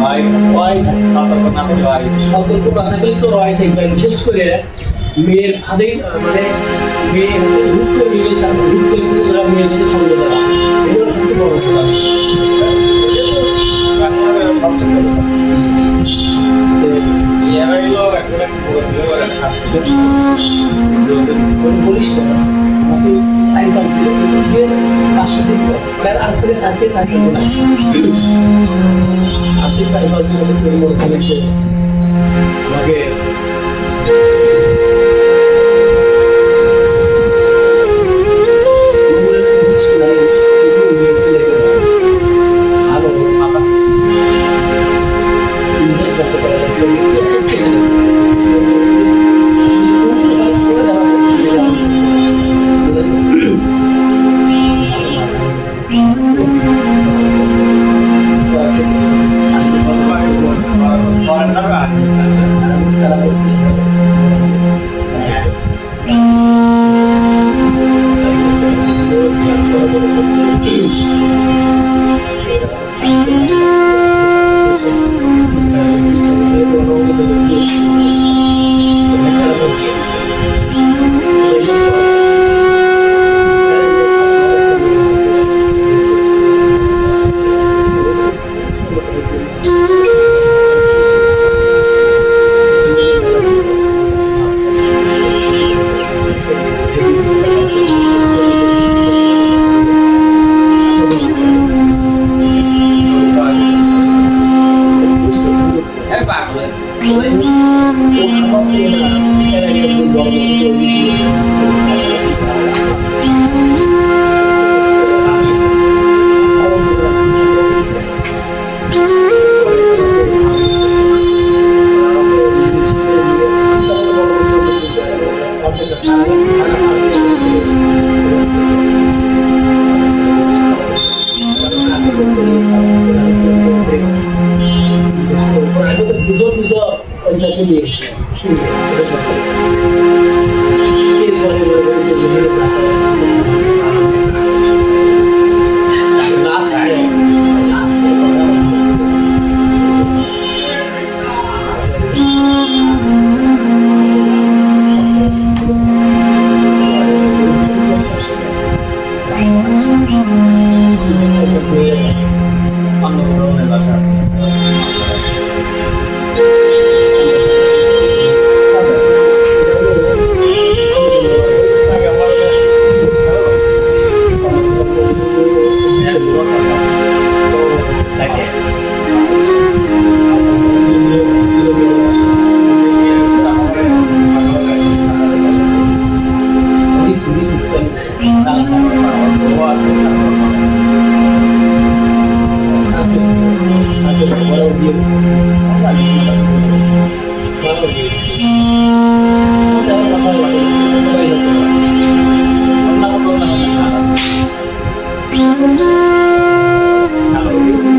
ভাই ভয় থাকে। সতর্ক না হলে ভাই সতর্ক না থাকলে তো ভয় থাকবে, বিশেষ করে মেয়ের ফাঁদে মানে মেয়ে হুট করে রিলেশন হুট করে ওরা মেয়েদের সঙ্গে দেওয়া এগুলো সবচেয়ে বড় কথা। সবচেয়ে বড় কথা। এরা এলো একটা পুরো দিলে ওরা বলিস না আমাকে সাইন পাস দিয়ে তার সাথে আজ থেকে সাথে সাথে আজকে সাইন পাস দিয়ে তোর মনে হচ্ছে আমাকে ভালো মাথা ইনভেস্ট করতে পারে Hello.